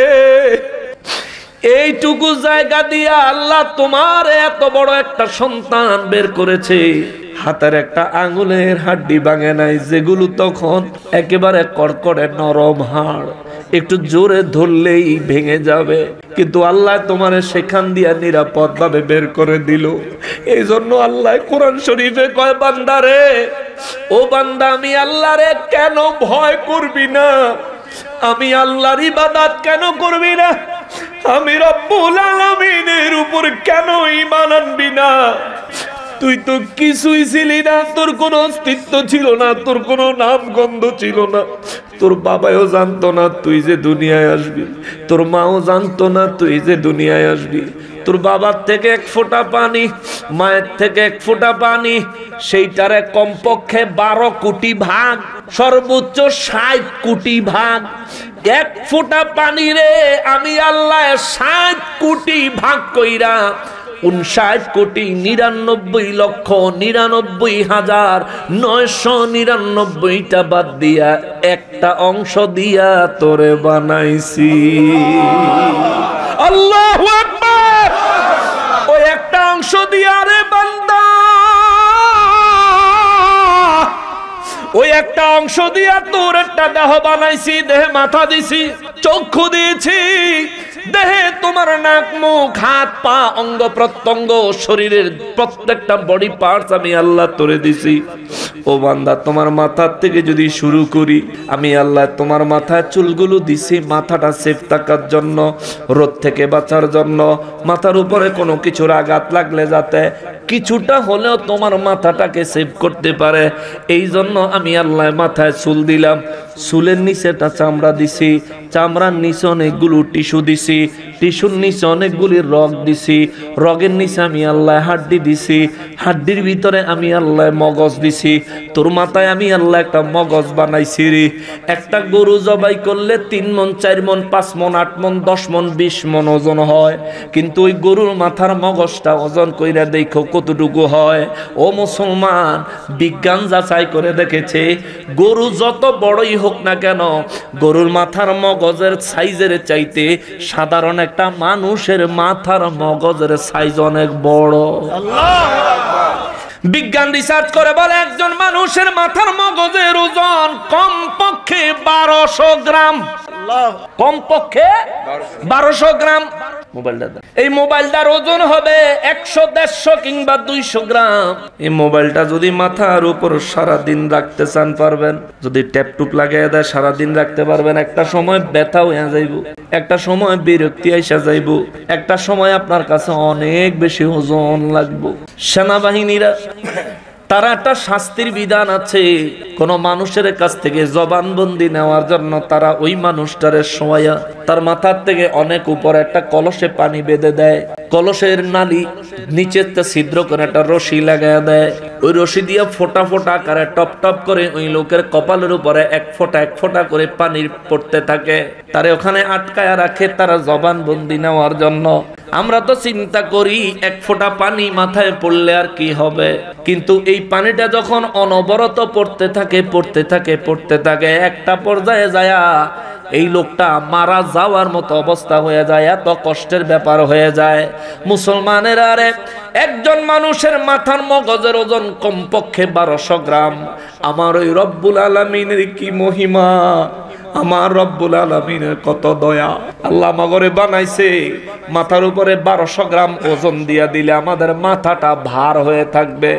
এইটুকু জায়গা দিয়া আল্লাহ তোমার এত বড় একটা সন্তান বের করেছে, হাতের একটা আঙ্গুলের হাড্ডি ভাঙে নাই, যেগুলো তখন একেবারে কড়কড়ে নরম হাড়, একটু জোরে ধরলেই ভেঙে যাবে, কিন্তু আল্লাহ তোমারে সেখান দিয়া নিরাপদ ভাবে বের করে দিল। এই জন্য আল্লাহ কোরআন শরীফে কয়, বান্দারে, ও বান্দা, আমি আল্লাহরে কেন ভয় করবি না? আমি আল্লাহর ইবাদত কেন করবি না? আমি রব্বুল আলামিনের উপর কেন ঈমান আনবি না? তুই তো কিছুই ছিলি না, তোর কোনো অস্তিত্ব ছিল না, তোর কোনো নাম গন্ধ ছিল না, তোর বাবাও জানতো না তুই যে দুনিয়ায় আসবি, তোর মাও জানতো না তুই যে দুনিয়ায় আসবি। তোর বাবার থেকে এক ফোঁটা পানি, মায়ের থেকে এক ফোঁটা পানি, সেইটারে কমপক্ষে 12 কোটি ভাগ, সর্বোচ্চ 60 কোটি ভাগ। এক ফোঁটা পানি রে আমি আল্লাহ 60 কোটি ভাগ কইরা 59,99,99,999টা বাদ দিয়া একটা অংশ দিয়া তোরে বানাইছি। আল্লাহু আকবার। ওই একটা অংশ দিয়া রে বান্দা, ওই একটা অংশ দিয়া তোর একটা দেহ বানাইছি, দেহে মাথা দিছি, চক্ষু দিয়েছি, দেহে তোমার নাক, মুখ, হাত, পা, অঙ্গ প্রত্যঙ্গ, শরীরের প্রত্যেকটা বডি পার্টস আমি আল্লাহ তোরে দিছি। ও বান্দা, তোমার মাথার থেকে যদি শুরু করি, আমি আল্লাহ তোমার মাথায় চুলগুলো দিছি মাথাটা সেফ থাকার জন্য, রোদ থেকে বাঁচার জন্য, মাথার উপরে কোনো কিছুর আঘাত লাগলে যাতে কিছুটা হলেও তোমার মাথাটাকে সেভ করতে পারে, এই জন্য আমি আল্লাহ মাথায় চুল দিলাম। চুলের নিচে একটা চামড়া দিছি, চামড়ার নিচে অনেকগুলো টিস্যু দিছি, টিস্যুর নিচে অনেকগুলি রগ দিছি, রগের নিচে আমি আল্লাহ হাড্ডি দিছি, হাড্ডির ভিতরে আমি আল্লাহ মগজ দিছি। তোর মাথায় আমি আল্লাহ একটা মগজ বানাইছি রে। একটা গরু জবাই করলে 3 মণ, 4 মণ, 5 মণ, 8 মণ, 10 মণ, 20 মণ ওজন হয়, কিন্তু ওই গরুর মাথার মগজটা ওজন কইরা দেখো কতটুকু হয়। ও মুসলমান, বিজ্ঞান যাচাই করে দেখেছে, গরু যত বড়ই হোক না কেন, গরুর মাথার মগজের সাইজের চাইতে সাধারণ একটা মানুষের মাথার মগজের সাইজ অনেক বড়। বিজ্ঞান রিসার্চ করে বলে একজন মানুষের মাথার মগজের ওজন কমপক্ষে 1200 গ্রাম, কমপক্ষে 1200 গ্রাম। এই মোবাইলটার ওজন হবে 100, 150 কিংবা 200 গ্রাম। এই মোবাইলটা যদি মাথার উপর সারাদিন রাখতে চান পারবেন, যদি ট্যাপটুপ লাগিয়ে দেয় সারাদিন রাখতে পারবেন। একটা সময় ব্যথা হয়ে যাইব, একটা সময় বিরক্তি আইসা যাইব, একটা সময় আপনার কাছে অনেক বেশি ওজন লাগবে। সেনাবাহিনীরা তারা একটা শাস্তির বিধান আছে, কোন মানুষের কাছ থেকে জবানবন্দি নেওয়ার জন্য তারা ওই মানুষটারে শোয়া তার মাথার থেকে অনেক উপরে একটা কলসে পানি বেঁধে দেয়, কলসের নালি নিচে ছিদ্র করে একটা রশি লাগায় দেয়, ওই রশি দিয়ে ফোঁটা ফোঁটা আকারে টপ টপ করে ওই লোকের কপালের উপরে এক ফোঁটা করে পানি পড়তে থাকে, তারে ওখানে আটকায়া রাখে তারা জবানবন্দি নেওয়ার জন্য। আমরা তো চিন্তা করি এক ফোঁটা পানি মাথায় পড়লে আর কি হবে, কিন্তু এই পানিটা যখন অনবরত পড়তে থাকে একটা পর্যায়ে যায় এই লোকটা মারা যাওয়ার মতো অবস্থা হয়ে যায়, এত কষ্টের ব্যাপার হয়ে যায়। মুসলমানের আরে একজন মানুষের মাথার মগজের ওজন কমপক্ষে 1200 গ্রাম। আমার ওই রব্বুল আলামিনের কি মহিমা, আমার রব্বুল আলামিনের কত দয়া। আল্লাহ মগরে বানাইছে মাথার উপরে 1200 গ্রাম ওজন দিয়া দিলে আমাদের মাথাটা ভার হয়ে থাকবে,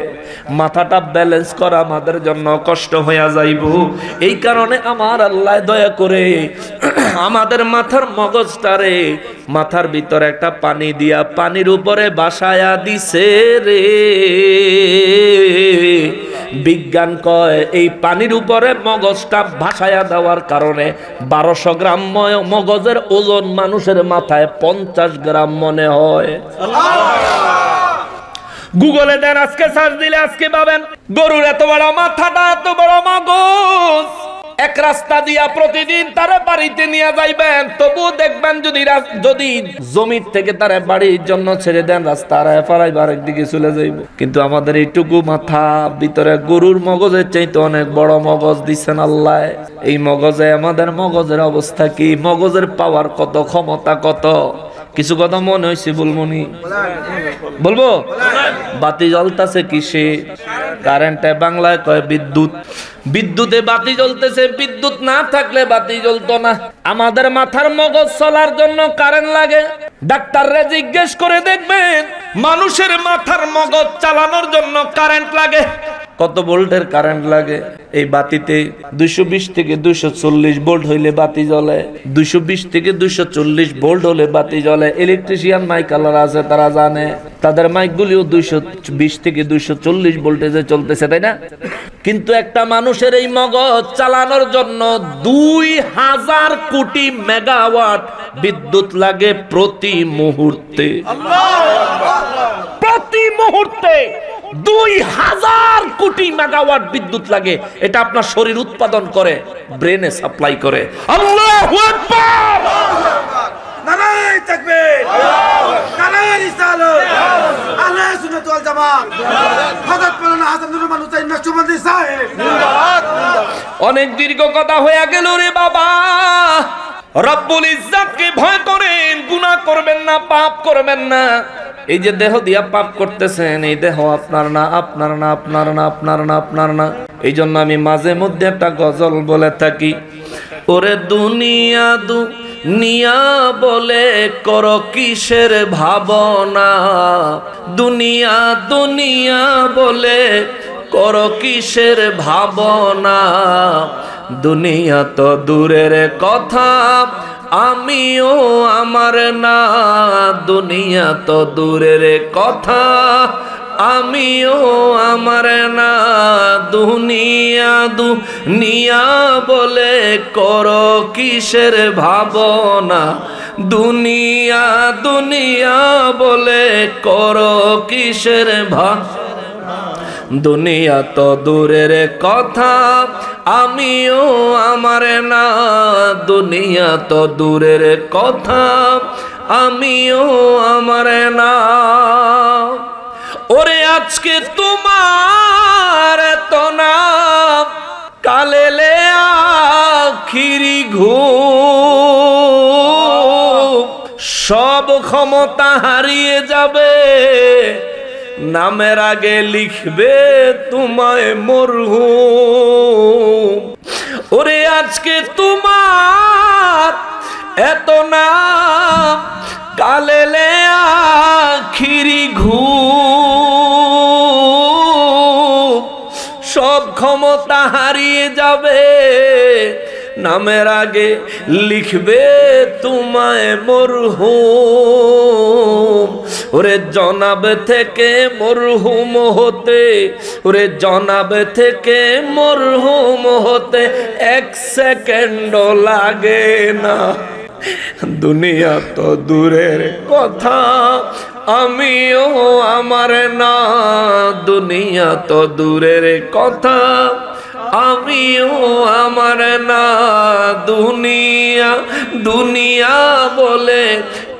মাথাটা ব্যালেন্স করা আমাদের জন্য কষ্ট হয়ে যাইব। এই কারণে আমার আল্লাহ দয়া করে আমাদের মাথার মগজটারে মাথার ভিতরে একটা পানি দিয়া পানির উপরে বাসায়া দিছে রে। বিজ্ঞান কয় এই পানির উপরে মগজটা ভাসায়া দেওয়ার কারণে 1200 গ্রাম মগজের ওজন মানুষের মাথায় 50 গ্রাম মনে হয়। গুগলে দেন, আজকে সার্চ দিলে আজকে পাবেন গরুর এত বড় মাথাটা, এত বড় মগজ। এক রাস্তা দিয়া প্রতিদিন তারা বাড়িতে নিয়ে যাইবেন, তবু দেখবেন যদি জমির থেকে তারা বাড়ির জন্য ছেড়ে দেন, রাস্তা ফেরাইব আরেকদিকে চলে যাইব। কিন্তু আমাদের এইটুকু মাথা ভিতরে গরুর মগজের চাইতে অনেক বড় মগজ দিচ্ছেন আল্লাহ। এই মগজে আমাদের মগজের অবস্থা কি, মগজের পাওয়ার কত, ক্ষমতা কত? কিছু কথা মনে হয়েছে বলবনি? বলবো। বাতি জ্বলতেছে কিসে? কারেন্টে, বাংলায় কয় বিদ্যুৎ। বিদ্যুতে বাতি জ্বলতেছে, বিদ্যুৎ না থাকলে বাতি জ্বলতো না। আমাদের মাথার মগজ চলার জন্য কারেন্ট লাগে। ডাক্তাররা জিজ্ঞেস করে দেখবেন মানুষের মাথার মগজ চালানোর জন্য কারেন্ট লাগে। কত ভোল্টের কারেন্ট লাগে? এই বাতিতে 220 থেকে 240 ভোল্ট হইলে বাতি জ্বলে। 220 থেকে 240 ভোল্ট হলে বাতি জ্বলে। ইলেকট্রিশিয়ান মাইক আলাদা আছে, তারা জানে। তাদের মাইকগুলিও 220 থেকে 240 ভোল্টেজে চলতেছে, তাই না? কিন্তু একটা মানুষের এই মগজ চালানোর জন্য 2000 কোটি মেগাওয়াট বিদ্যুৎ লাগে প্রতি মুহূর্তে। প্রতি মুহূর্তে 2000 কোটি মেগাওয়াট বিদ্যুৎ লাগে। এটা আপনার শরীর উৎপাদন করে, ব্রেনে সাপ্লাই করে। আল্লাহু আকবার, নারায়ে তাকবীর, নারায়ে রিসালাত, আহলে সুন্নাত ওয়াল জামাত, হযরত মাওলানা হাসান নুরুল হুসাইন নকশবন্দি সাহেব। অনেক দীর্ঘ কথা হয়ে গেল রে বাবা। রব্বুল ইজ্জতকে ভয় করেন, গুনাহ করবেন না, পাপ করবেন না। এই যে দেহ দিয়া পাপ করতেছেন, এই দেহ আপনার না, আপনার না, আপনার না, আপনার না, আপনার না। এই জন্য আমি মাঝে মধ্যে একটা গজল বলে থাকি, ওরে দুনিয়া দুনিয়া বলে করো কিসের ভাবনা, দুনিয়া দুনিয়া বলে করো কিসের ভাবনা, দুনিয়া তো দূরের কথা আমিও আমার না, দুনিয়া তো দূরের কথা আমিও আমার না, দুনিয়া দুনিয়া বলে করো কিসের ভাবনা, দুনিয়া দুনিয়া বলে করো কিসের ভাবনা, দুনিয়া তো দূরের কথা আমিও আমার না, দুনিয়া তো দূরের কথা আমিও আমার না। ওরে আজকে তোমার এত নাম, কালেলে আখিরি ঘুম, সব ক্ষমতা হারিয়ে যাবে, নামের আগে লিখবে তোমায় মরহুম। ওরে আজকে তোমার এত নাম, কালেলে আখিরি ঘুম, সব ক্ষমতা হারিয়ে যাবে, নামের আগে লিখবে তোমায় মরহুম। ওরে জনাব থেকে মরহুম হতে, ওরে জনাব থেকে মরহুম হতে 1 সেকেন্ডও লাগে না, দুনিয়া তো দূরের কথা আমিও আমার না, দুনিয়া তো দূরের কথা আমিও আমার না, দুনিয়া দুনিয়া বলে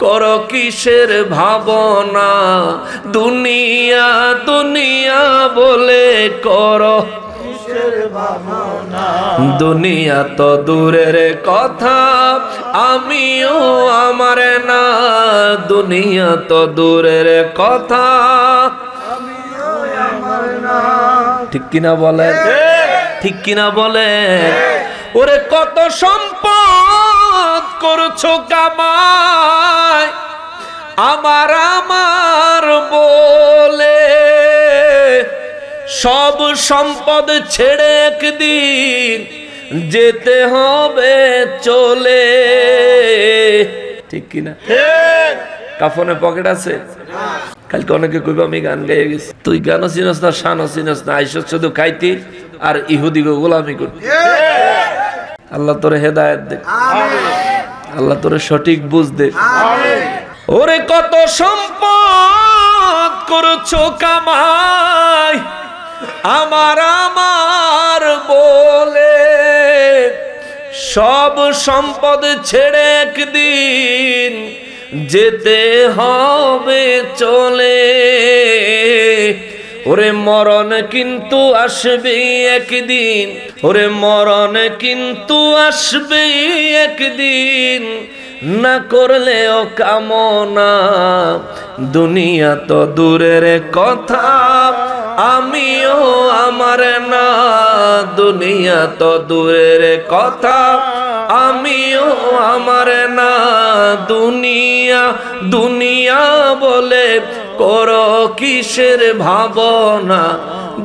করো কিসের ভাবনা, দুনিয়া দুনিয়া বলে করো কিসের ভাবনা, দুনিয়া তো দূরের কথা আমিও আমার না, দুনিয়া তো দূরের কথা আমিও আমার না। ঠিক কিনা বলেন? ঠিক কিনা বলে? ওরে কত সম্পদ করছো কামাই, আমার আমার বলে সব সম্পদ ছেড়ে একদিন যেতে হবে চলে, ঠিক কিনা? কাফনে পকেট আছে? কালকে অনেকে কইব আমি গান গাইয়ে গেছি। তুই গানও চিনস না, শানও চিনস না, আইস শুধু খাইতি আর ইহুদিকে গোলামি করতি। আল্লাহ তোরে হেদায়েত দে, আল্লাহ তোরে সঠিক বুঝ দে। ওরে কত সম্পদ করছো কামাই আমার আমার বলে, সব সম্পদ ছেড়ে একদিন যেতে হবে চলে। ওরে মরণ কিন্তু আসবে একদিন, ওরে মরণ কিন্তু আসবে একদিন, না করলেও কামনা। দুনিয়া তো দূরের কথা, আমিও আমার না। দুনিয়া তো দূরের কথা, আমিও আমার না। দুনিয়া দুনিয়া বলে করো কিসের ভাবনা,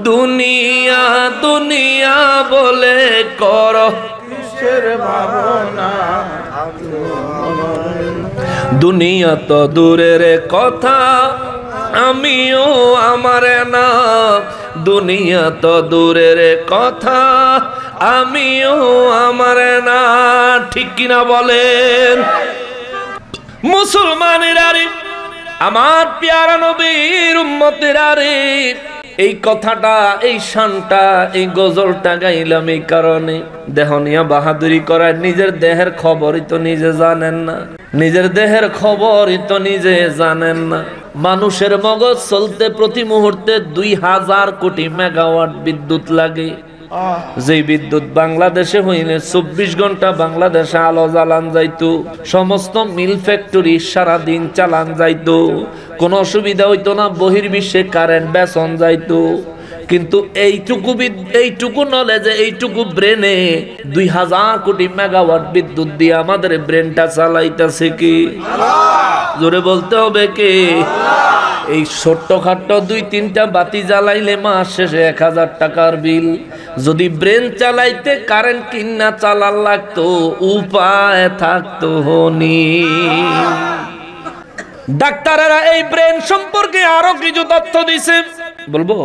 দুনিয়া দুনিয়া বলে করো কিসের ভাবনা। দুনিয়া তো দূরের কথা, আমিও আমার না। দুনিয়া তো দূরের কথা, আমিও আমার না। ঠিক কিনা বলেন মুসলমানেরা রে, আমার প্যারা নবীর উম্মতেরা রে? এই কথাটা, এই শানটা, এই গজলটা গাইলাম এই কারণে, দেহ নিয়ে বাহাদুরি করার, নিজের দেহের খবরই তো নিজে জানেন না, নিজের দেহের খবরই তো নিজে জানেন না। মানুষের মগজ চলতে প্রতি মুহূর্তে 2000 কোটি মেগাওয়াট বিদ্যুৎ লাগে। যেই বিদ্যুৎ বাংলাদেশে হইলে 24 ঘন্টা বাংলাদেশে আলো জ্বালান যাইতো, সমস্ত মিল ফ্যাক্টরি সারাদিন চালান যাইতো, কোনো অসুবিধা হইতো না, বহির্বিশ্বে কারেন্ট বেচন যাইতো। কিন্তু এইটুকু নলেজে, এইটুকু ব্রেনে 2000 কোটি মেগাওয়াট বিদ্যুৎ দিয়ে আমাদের ব্রেনটা চালাইতেছে কি? জোরে বলতে হবে কে? এই ছোট্টখাট্ট 2-3টা বাতি জ্বালাইলে মাস শেষে 1000 টাকার বিল। যদি ব্রেন চালাইতে কারেন্ট কিনা চালার লাগতো, উপায় থাকতো হনি। ডাক্তারেরা এই ব্রেন সম্পর্কে আরো কিছু তথ্য দিছে, বলবো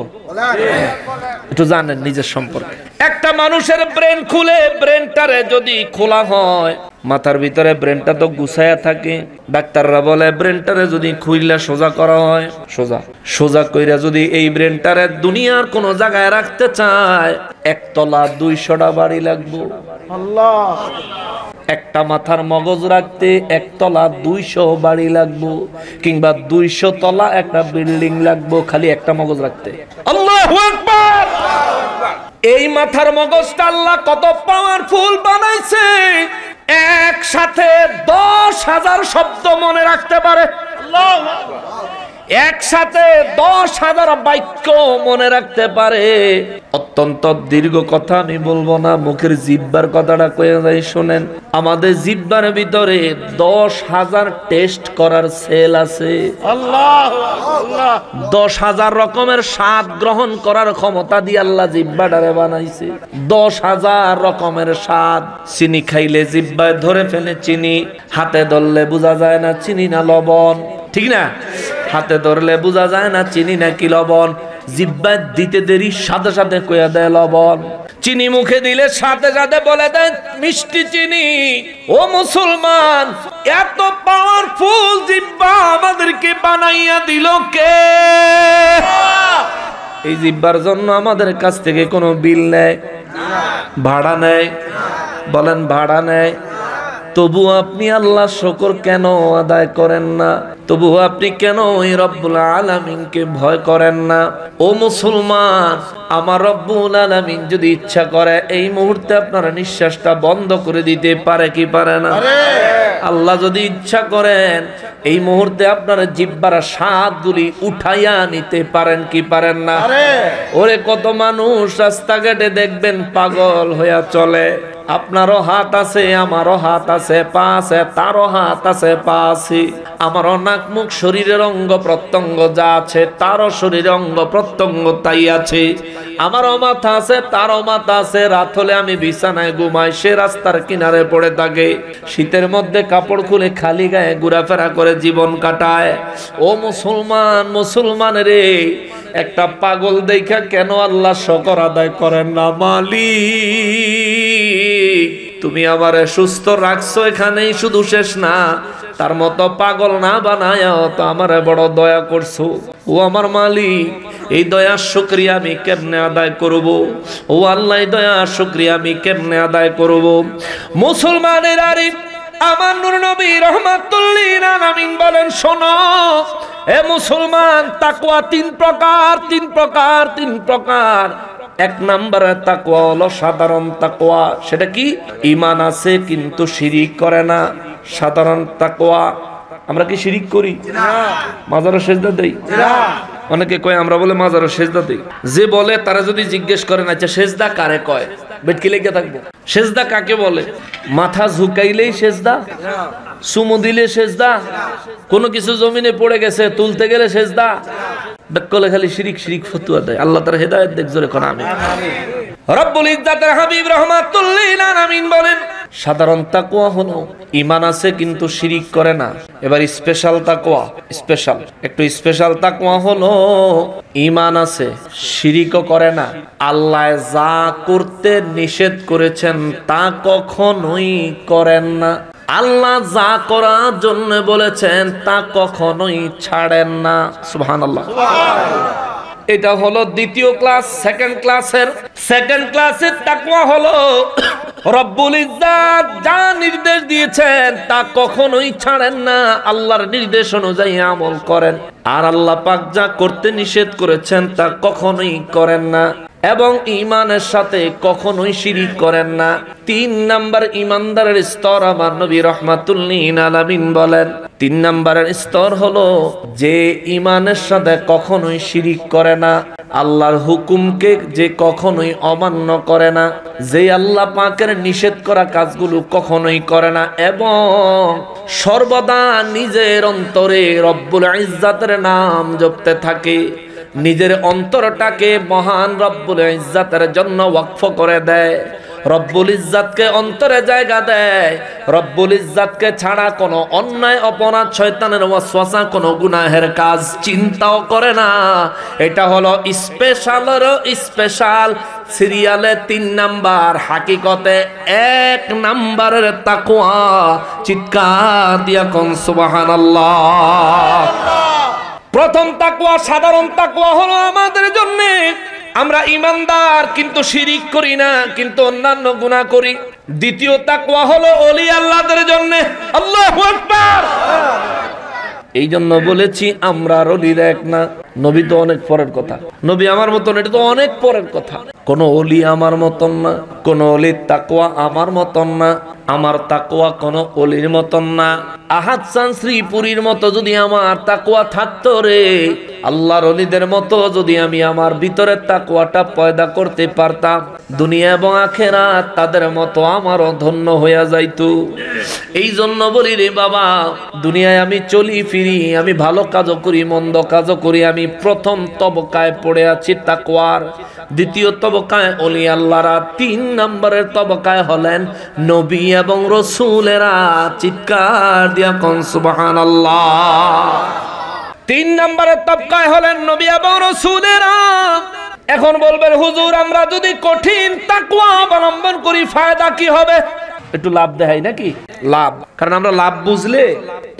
একটু জানেন নিজের সম্পর্কে। একটা মানুষের ব্রেন খুলে, ব্রেনটারে যদি খোলা হয়, মাথার ভিতরে ব্রেনটা তো গুছায়া থাকে। ডাক্তাররা বলে ব্রেনটারে যদি খুইলা সোজা করা হয়, সোজা কইরা যদি এই ব্রেনটারে দুনিয়ার কোন জায়গায় রাখতে চায়, 1 তলা 200টা বাড়ি লাগবে। আল্লাহ, একটা মাথার মগজ রাখতে 1 তলা 200 বাড়ি লাগবো, কিংবা 200 তলা একটা বিল্ডিং লাগবো খালি একটা মগজ রাখতে। আল্লাহু আকবার! এই মাথার মগজটা আল্লাহ কত পাওয়ারফুল বানাইছে, একসাথে 10,000 শব্দ মনে রাখতে পারে। আল্লাহু আকবার! একসাথে 10,000 বাক্য মনে রাখতে পারে। অত্যন্ত দীর্ঘ কথা আমি বলবো না, মুখের জিহ্বার কথাটা কয়ে যাই শোনেন। আমাদের জিহ্বার ভিতরে 10,000 টেস্ট করার সেল আছে। আল্লাহু আল্লাহ! 10,000 রকমের স্বাদ গ্রহণ করার ক্ষমতা দিয়ে আল্লাহ জিহ্বাটারে বানাইছে। 10,000 রকমের স্বাদ। চিনি খাইলে জিহ্বায় ধরে ফেলে চিনি, হাতে ধরলে বোঝা যায় না চিনি না লবণ, ঠিক না? হাতে ধরলে বোঝা যায় না চিনি নাকি লবণ, জিহ্বায় দিতে দেরি সাথে সাথে কইয়া দেয় লবণ। চিনি মুখে দিলে সাথে সাথে বলে দেয় মিষ্টি চিনি। ও মুসলমান, এত পাওয়ারফুল জিহ্বা আমাদেরকে বানাইয়া দিল কে? এই জিহ্বার জন্য আমাদের কাছ থেকে কোনো বিল নেয়, ভাড়া নেয়? বলেন ভাড়া নেয়? তবু আপনি আল্লাহ শুকর কেন আদায় করেন না? তবু আপনি কেন এই রব্বুল আলামিনকে ভয় করেন না? ও মুসলমান, আমার রব্বুল আলামিন যদি ইচ্ছা করে এই মুহূর্তে আপনার নিঃশ্বাসটা বন্ধ করে দিতে পারে কি পারে না? আল্লাহ যদি ইচ্ছা করেন এই মুহূর্তে আপনার জিহ্বার স্বাদগুলি উঠাইয়া নিতে পারেন কি পারেন না? ওরে কত মানুষ রাস্তাঘাটে দেখবেন পাগল হইয়া চলে, আপনারও হাত আছে, আমারও হাত আছে, পা আছে, তারও হাত আছে, পা আছে। আমারও নাক মুখ শরীরের অঙ্গ প্রত্যঙ্গ যা আছে, তারও শরীরের অঙ্গ প্রত্যঙ্গ তাই আছে। আমারও মাথা আছে, তারও মাথা আছে। রাত হলে আমি বিছানায় ঘুমাই, সে রাস্তার কিনারে পড়ে থাকে। শীতের মধ্যে কাপড় খুলে খালি গায়ে ঘোরাফেরা করে জীবন কাটায়। ও মুসলমান, মুসলমান রে, একটা পাগল দেখা কেন আল্লাহ শুকর আদায় করেন না? মালিক, তুমি আমারে সুস্থ রাখছো, এখানেই শুধু শেষ না, তার মতো পাগল না বানায়াও তো আমারে বড় দয়া করছো। ও আমার মালিক, এই দয়ার শুকরিয়া আমি কেমনে আদায় করব? ও আল্লাহ, এই দয়ার শুকরিয়া আমি কেমনে আদায় করব? মুসলমানের আরে আমার নূর নবী রাহমাতুল লিল আলামিন বলেন, শোনো এ মুসলমান, তাকওয়া তিন প্রকার, তিন প্রকার, তিন প্রকার। এক নম্বরের তাকওয়া হলো সাধারণ তাকওয়া। সেটা কি? ঈমান আছে কিন্তু শিরিক করে না। সাধারণ তাকওয়া। আমরা কি শিরিক করি? না। মাজারে সেজদা দেই? না। অনেকে কয় আমরা বলে মাজারে সেজদা দেই। যে বলে তারা যদি জিজ্ঞেস করেন, আচ্ছা সেজদা কারে কয়, বেটকি লেগে থাকবো। সেজদা কাকে বলে? মাথা ঝুঁকাইলেই সেজদা? চুমু দিলে সেজদা? কোনো কিছু জমিনে পড়ে গেছে তুলতে গেলে সেজদা? বেকলে খালি শিরিক শিরিক ফতুয়া দেয়। আল্লাহ তার হেদায়েত দেখ, জোরে কোন আমিন। রব্বুল ইজ্জাতের হাবিব রাহমাতুল লিল আলামিন বলেন, সাধারণ তাকওয়া হলো ঈমান আছে কিন্তু শিরিক করে না। এবার স্পেশাল তাকওয়া, স্পেশাল একটু স্পেশাল তাকওয়া হলো ঈমান আছে, শিরিকও করে না। আল্লাহ যা করতে নিষেধ করেছেন তা কখনোই করেন না। আল্লাহ যা করার জন্য বলেছেন তা কখনোই ছাড়েন না। সুবহানাল্লাহ। এটা হলো দ্বিতীয় ক্লাস, সেকেন্ড ক্লাসের তাকওয়া হলো রব্বুল ইজ্জাত যা নির্দেশ দিয়েছেন তা কখনোই ছাড়েন না, আল্লাহর নির্দেশ অনুযায়ী আমল করেন। আর আল্লাহ পাক যা করতে নিষেধ করেছেন তা কখনোই করেন না, এবং ঈমানের সাথে কখনোই শিরিক করেন না। তিন নাম্বার ঈমানদারের স্তর আমার নবী রাহমাতুল লিল আলামিন বলেন, তিন নাম্বারের স্তর হলো যে ঈমানের সাথে কখনোই শিরিক করে না, আল্লাহর হুকুমকে যে কখনোই অমান্য করে না, যে আল্লাহ পাকের নিষেধ করা কাজগুলো কখনোই করে না, এবং সর্বদা নিজের অন্তরে রব্বুল ইজ্জাতের নাম জপতে থাকে। নিজের অন্তরটাকে মহান রব্বুল ইজ্জাতের জন্য ওয়াকফ করে দেয়, রব্বুল ইজ্জাতকে অন্তরে জায়গা দেয়, রব্বুল ইজ্জাতকে ছাড়া কোনো অন্যায় অপরাধ শয়তানের ওয়াসওয়াসা কোনো গুনাহের কাজ চিন্তাও করে না। এটা হলো স্পেশালেরও স্পেশাল সিরিয়ালে 3 নাম্বার, হাকিকতে 1 নাম্বারের তাকওয়া। চিৎকার দিয়া কোন সুবহানাল্লাহ। প্রথম তাকওয়া সাধারণ তাকওয়া হলো আমাদের জন্য, আমরা ঈমানদার কিন্তু শিরিক করি না, কিন্তু অন্যান্য গুনাহ করি। দ্বিতীয় তাকওয়া হলো ওলি আল্লাহদের জন্য। আল্লাহু আকবার। এই জন্য বলেছি আমরা ওলির এক না। নবী তো অনেক পরের কথা, নবী আমার মতন, এটা তো অনেক পরের কথা। কোন ওলি আমার মতন না, কোন ওলির তাকওয়া আমার মতন না, আমার তাকওয়া কোন ওলির মতন না। আহাদ শ্রীপুরীর মতো যদি আমার তাকওয়া থাকতো রে, আল্লাহর ওলিদের মতো যদি আমি আমার ভিতরের তাকওয়াটা পয়দা করতে পারতাম, দুনিয়া এবং আখিরাত তাদের মতো আমারও ধন্য হইয়া যাইতো। এই জন্য বলি রে বাবা, দুনিয়ায় আমি চলি ফিরি, আমি ভালো কাজও করি মন্দ কাজও করি, আমি প্রথম তবকায় পড়ে আছি তাকওয়ার, দ্বিতীয় তবকায় ওলি আল্লাহরা, 3 নম্বরের তবকায় হলেন নবী এবং রাসূলেরা। চিৎকার দিয়া কোন সুবহানাল্লাহ। 3 নম্বরের তবকায় হলেন নবী এবং রাসূলেরা। এখন বলবেন হুজুর, আমরা যদি কঠিন তাকওয়া অবলম্বন করি ফায়দা কি হবে? একটু লাভ দেখাই নাকি? লাভ, কারণ আমরা লাভ বুঝলে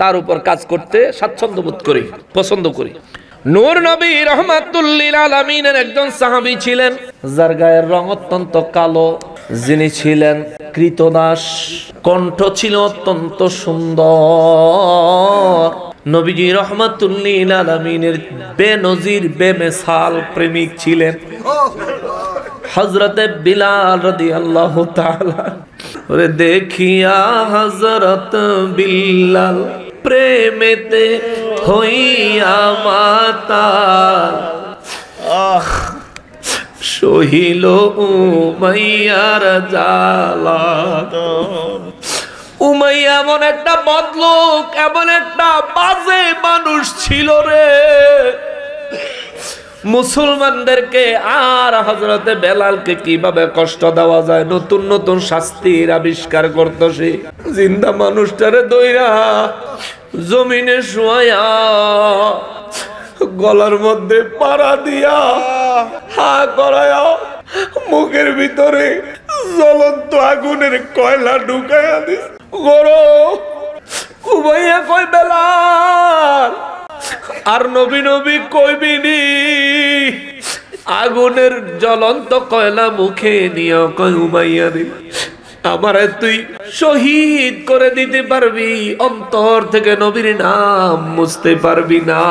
তার উপর কাজ করতে স্বাচ্ছন্দ্য বোধ করি, পছন্দ করি। নূর নবী রাহমাতুল লিল আলামিনের একজন সাহাবী ছিলেন যার গায়ের রং অত্যন্ত কালো, যিনি ছিলেন কৃতদাস, কণ্ঠ ছিল অত্যন্ত সুন্দর। নবীজি রাহমাতুল লিল আলামিনের বেনজির বেমিসাল প্রেমিক ছিলেন হযরতে বিলাল রাদিয়াল্লাহু তাআলা। ওরে দেখিয়া হযরত বিলাল প্রেমেতে হইয়া মাতাল, সহিল উমাইয়ার জ্বালাতন। উমাইয়া এমন একটা বদলোক, এমন একটা বাজে মানুষ ছিল রে। মুসলমানদেরকে আর হযরতে বেলালকে কিভাবে কষ্ট দেওয়া যায় নতুন নতুন শাস্তির আবিষ্কার করতো সে। জিন্দা মানুষটারে দইরা জমিনে শুয়ায়া গলার মধ্যে পাড়া দিয়া হা করায়া মুখের ভিতরে জ্বলন্ত আগুনের কয়লা ঢুকাইয়া দিস। গরো উমাইয়া কই বেলাল আর নবী নবী কইবিনি, আগুনের জ্বলন্ত কয়লা মুখে নিয়ে কই উমাইয়া রে আমারে তুই শহীদ করে দিতে পারবি, অন্তর থেকে নবীর নাম মুছতে পারবি না।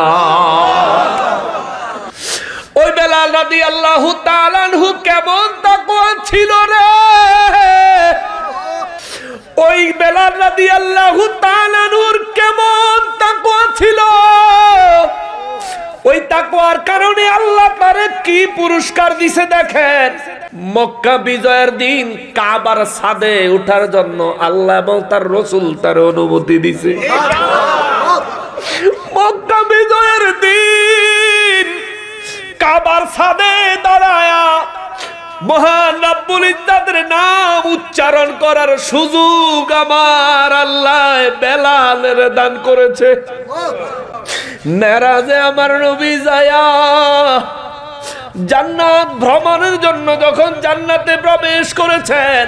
ওই বেলাল রাদিয়াল্লাহু তাআলা আনহু কেমন তাকওয়া ছিল রে। ওই বেলাল রাদিয়াল্লাহু তাআলা আনহুর কেমন তাকওয়া ছিল। ওই তাকওয়ার কারণে আল্লাহ তারে কি পুরস্কার দিছে দেখেন। মক্কা বিজয়ের দিন কাবার ছাদে ওঠার জন্য আল্লাহ এবং তার রাসূল তার অনুমতি দিছে। মক্কা বিজয়ের দিন কাবার ছাদে দাঁড়ায়া মহান রব্বুল ইজ্জতের নাম উচ্চারণ করার সুযোগ আমার আল্লাহ বেলালের দান করেছে। মেরাজে আমার নবী যায়া জান্নাত ভ্রমণের জন্য যখন জান্নাতে প্রবেশ করেছেন,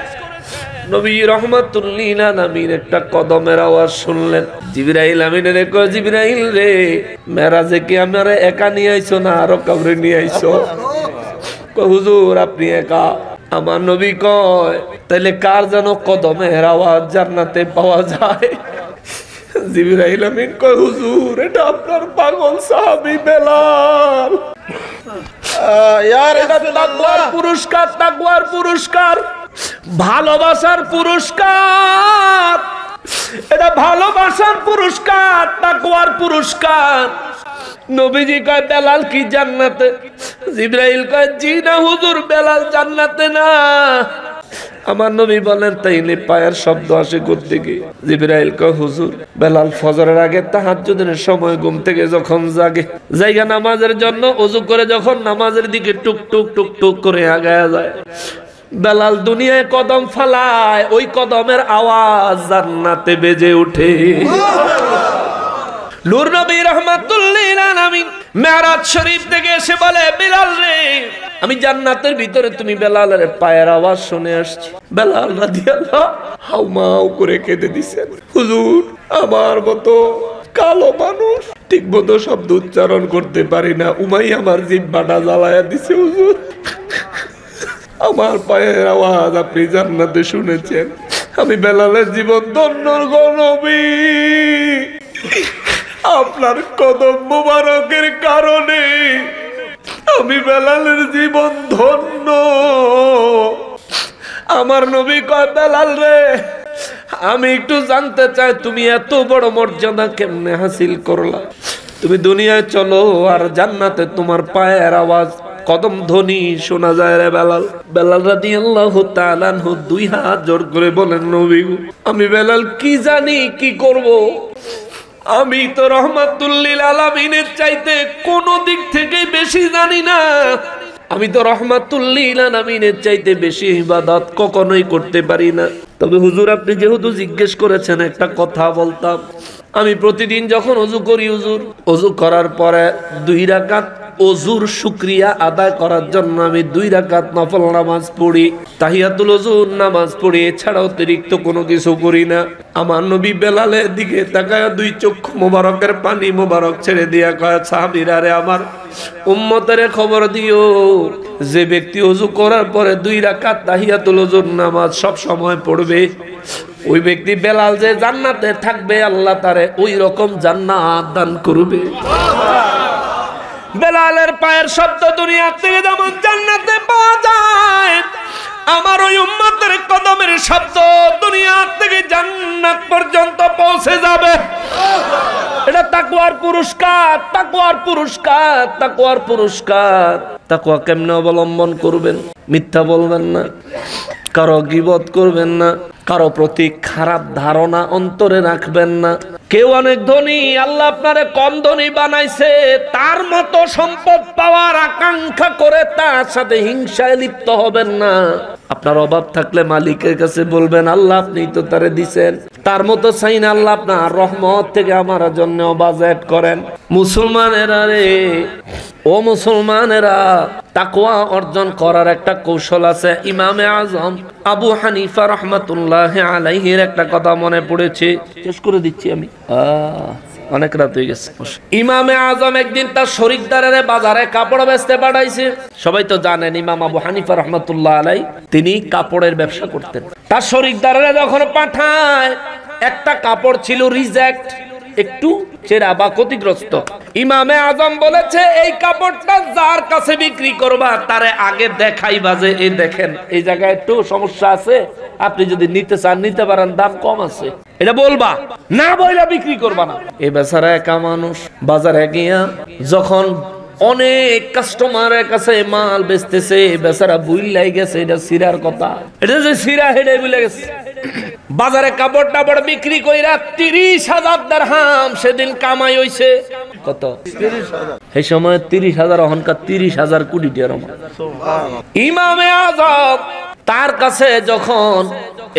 নবী রাহমাতুল লিল আলামিন একটা কদমের আওয়াজ শুনলেন। জিবরাইল আমিনের কয়, জিবরাইল রে মেরাজে কি আমারে একা নিয়ে আইছো না আরো কাউরে নিয়ে আইছো? কয় হুজুর আপনি একা। আমার নবী কয় তাইলে কার যেন কদমের আওয়াজ জান্নাতে পাওয়া যায়? জিবরাইল আমিন কয় হুজুর এটা আপনার পাগল সাহাবী বেলাল। এটা তাকওয়ার পুরস্কার, তাকওয়ার পুরস্কার, ভালোবাসার পুরস্কার। এটা ভালোবাসার পুরস্কার, তাকওয়ার পুরস্কার। নবীজি কয় বেলাল কি জান্নাতে? জিবরাইল কয় জি না হুজুর, বেলাল জান্নাতে না। আমার নবী বলেন তাইলে পায়ের শব্দ আসে কোত্থেকে? জিবরাইল কয় হুজুর বেলাল ফজরের আগে তাহাজ্জুদের সময় ঘুম থেকে যখন জাগে, জায়গা নামাজের জন্য ওযু করে যখন নামাজের দিকে টুক টুক টুক টুক করে আগায়া যায়, বেলাল দুনিয়ায় কদম ফালায়, ওই কদমের আওয়াজ জান্নাতে বেজে ওঠে। নূর নবী রাহমাতুল লিল আলামিন মেরাজ শরীফ থেকে এসে বলে বেলাল রে আমি জান্নাতের ভিতরে তুমি বেলালের পায়ের আওয়াজ শুনে আসছি। বেলাল রাদিয়াল্লাহু হাউমাউ করে কেঁদে দিছেন। হুজুর আমার মতো কালো মানুষ ঠিক মতো শব্দ উচ্চারণ করতে পারি না, উমাইয়া আমার জিহ্বাটা জ্বালায়া দিছে। হুজুর আমার পায়ের আওয়াজ আপনি জান্নাতে শুনেছেন, আমি বেলালের জীবন ধন্য গো নবী। আপনার কদম মুবারকের কারণে আমি বেলালের জীবন ধন্য। আমার নবী কয় বেলাল রে আমি একটু জানতে চাই তুমি এত বড় মর্যাদা কেমনে হাসিল করলা? তুমি দুনিয়ায় চলো আর জান্নাতে তোমার পায়ের আওয়াজ কদম ধ্বনি শোনা যায় রে বেলাল। বেলাল রাদিয়াল্লাহু তাআলা আনহু দুই হাত জোর করে বলেন নবী আমি বেলাল কি জানি কি করব? আমি তো রহমাতুল লিল আলামিনের চাইতে কোন দিক থেকে বেশি জানি না। আমি তো রহমাতুল লিল আলামিনের চাইতে বেশি ইবাদত কখনোই করতে পারি না। তবে হুজুর আপনি যেহেতু জিজ্ঞেস করেছেন একটা কথা বলতাম। আমি প্রতিদিন যখন ওযু করি হুজুর, ওযু করার পরে 2 রাকাত ওযুর শুকরিয়া আদায় করার জন্য আমি 2 রাকাত নফল নামাজ পড়ি, তাহিয়াতুল ওযুর নামাজ পড়ি, এছাড়া অতিরিক্ত কোনো কিছু করি না। আমার নবী বেলালের দিকে তাকায় 2 চক্ষু মোবারকের পানি মোবারক ছেড়ে দিয়া কয় সাহাবীরা রে আমার উম্মতের খবর দিও, যে ব্যক্তি ওযু করার পরে 2 রাকাত তাহিয়াতুল ওযুর নামাজ সব সময় পড়বে, ওই ব্যক্তি বেলাল যে জান্নাতে থাকবে আল্লাহ তারে ওই রকম জান্নাত দান করবে। বেলালের পায়ের শব্দ দুনিয়া থেকে যেমন জান্নাতে পাওয়া যায়, আমার ওই উম্মতের কদমের শব্দ দুনিয়া থেকে জান্নাত পর্যন্ত পৌঁছে যাবে। এটা তাকওয়া তাকওয়ার পুরস্কার, তাকওয়ার পুরস্কার, তাকওয়ার পুরস্কার। তাকওয়া কেমনে অবলম্বন করবেন? মিথ্যা বলবেন না, কারো গীবত করবেন না, কারো প্রতি খারাপ ধারণা অন্তরে রাখবেন না। কেউ অনেক ধনী, আল্লাহ আপনারে কম ধনী বানাইছে, তার মতো সম্পদ পাওয়ার আকাঙ্ক্ষা করে তার সাথে হিংসায় লিপ্ত হবেন না। আপনার অভাব থাকলে মালিকের কাছে বলবেন, আল্লাহ আপনি তো তারে দিছেন, তার মতো চাই না, আল্লাহ আপনার রহমত থেকে আমার জন্য বাজেট করেন। মুসলমানেরা রে, ও মুসলমানেরা, তাকওয়া অর্জন করার একটা কৌশল আছে। ইমামে আজম আবু হানিফা রাহমাতুল্লাহি আলাইহির একটা কথা মনে পড়েছে, শেষ করে দিচ্ছি আমি, অনেক রাত হয়ে গেছে। ইমামে আজম একদিন তার শরিকদারের বাজারে কাপড় বেচতে পাঠাইছে। সবাই তো জানেন ইমাম আবু হানিফা রাহমাতুল্লাহ আলাই তিনি কাপড়ের ব্যবসা করতেন। তার শরিকদারেরা যখন পাঠায়, একটা কাপড় ছিল রিজেক্ট, একটু ছেঁড়া বা ক্ষতিগ্রস্ত। ইমামে আজম বলেছে, এই কাপড়টা যার কাছে বিক্রি করবা তারে আগে দেখাইবা যে এই দেখেন এই জায়গায় একটু সমস্যা আছে, আপনি যদি নিতে চান নিতে পারেন, দাম কম আছে, এটা বলবা, না বইলা বিক্রি করবা না। এই বেচারা একা মানুষ, বাজারে গিয়া যখন অনেক কাস্টমারের কাছে মাল বেচতেছে, বেচারা বুইলাই গেছে এটা সিরার কথা, এটা যে সিরা হেডে বুইলা গেছে। বাজারে কাপড় টাপড় বিক্রি কইরা 30,000 দিরহাম সেদিন কামাই হইছে। কত? 30,000। এই সময় 30,000, অহংকার 30,000 কোটি টাকা। ইমামে আজম তার কাছে যখন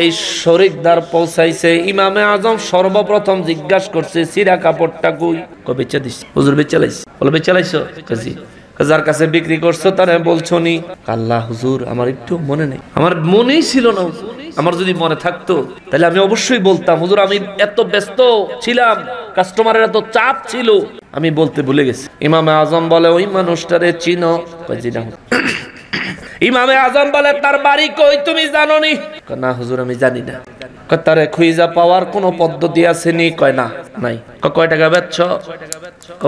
এই শরিকদার পৌঁছাইছে, ইমামে আজম সর্বপ্রথম জিজ্ঞাসা করছে, সিরা কাপড়টা কই? কবে বেচা দিস? হুজুর বেচা লাইছ। বলে বেচা লাইছো? কাজী যার কাছে বিক্রি করছো তারে বলছো নি? আল্লাহ হুজুর আমার একটু মনে নেই, আমার মনেই ছিল না হুজুর, আমার যদি মনে থাকতো তাহলে আমি অবশ্যই বলতাম। হুজুর আমি এত ব্যস্ত ছিলাম, কাস্টমারের এত চাপ ছিল, আমি বলতে ভুলে গেছি। ইমামে আজম বলে, ওই মানুষটারে চিনো? ইমামে আজম বলে, তার বাড়ি কই তুমি জানো নি? না হুজুর আমি জানি না। তারে খুঁজা পাওয়ার কোন পদ্ধতি আছে নি? কয় না, নাই। কয় টাকা বেচছ?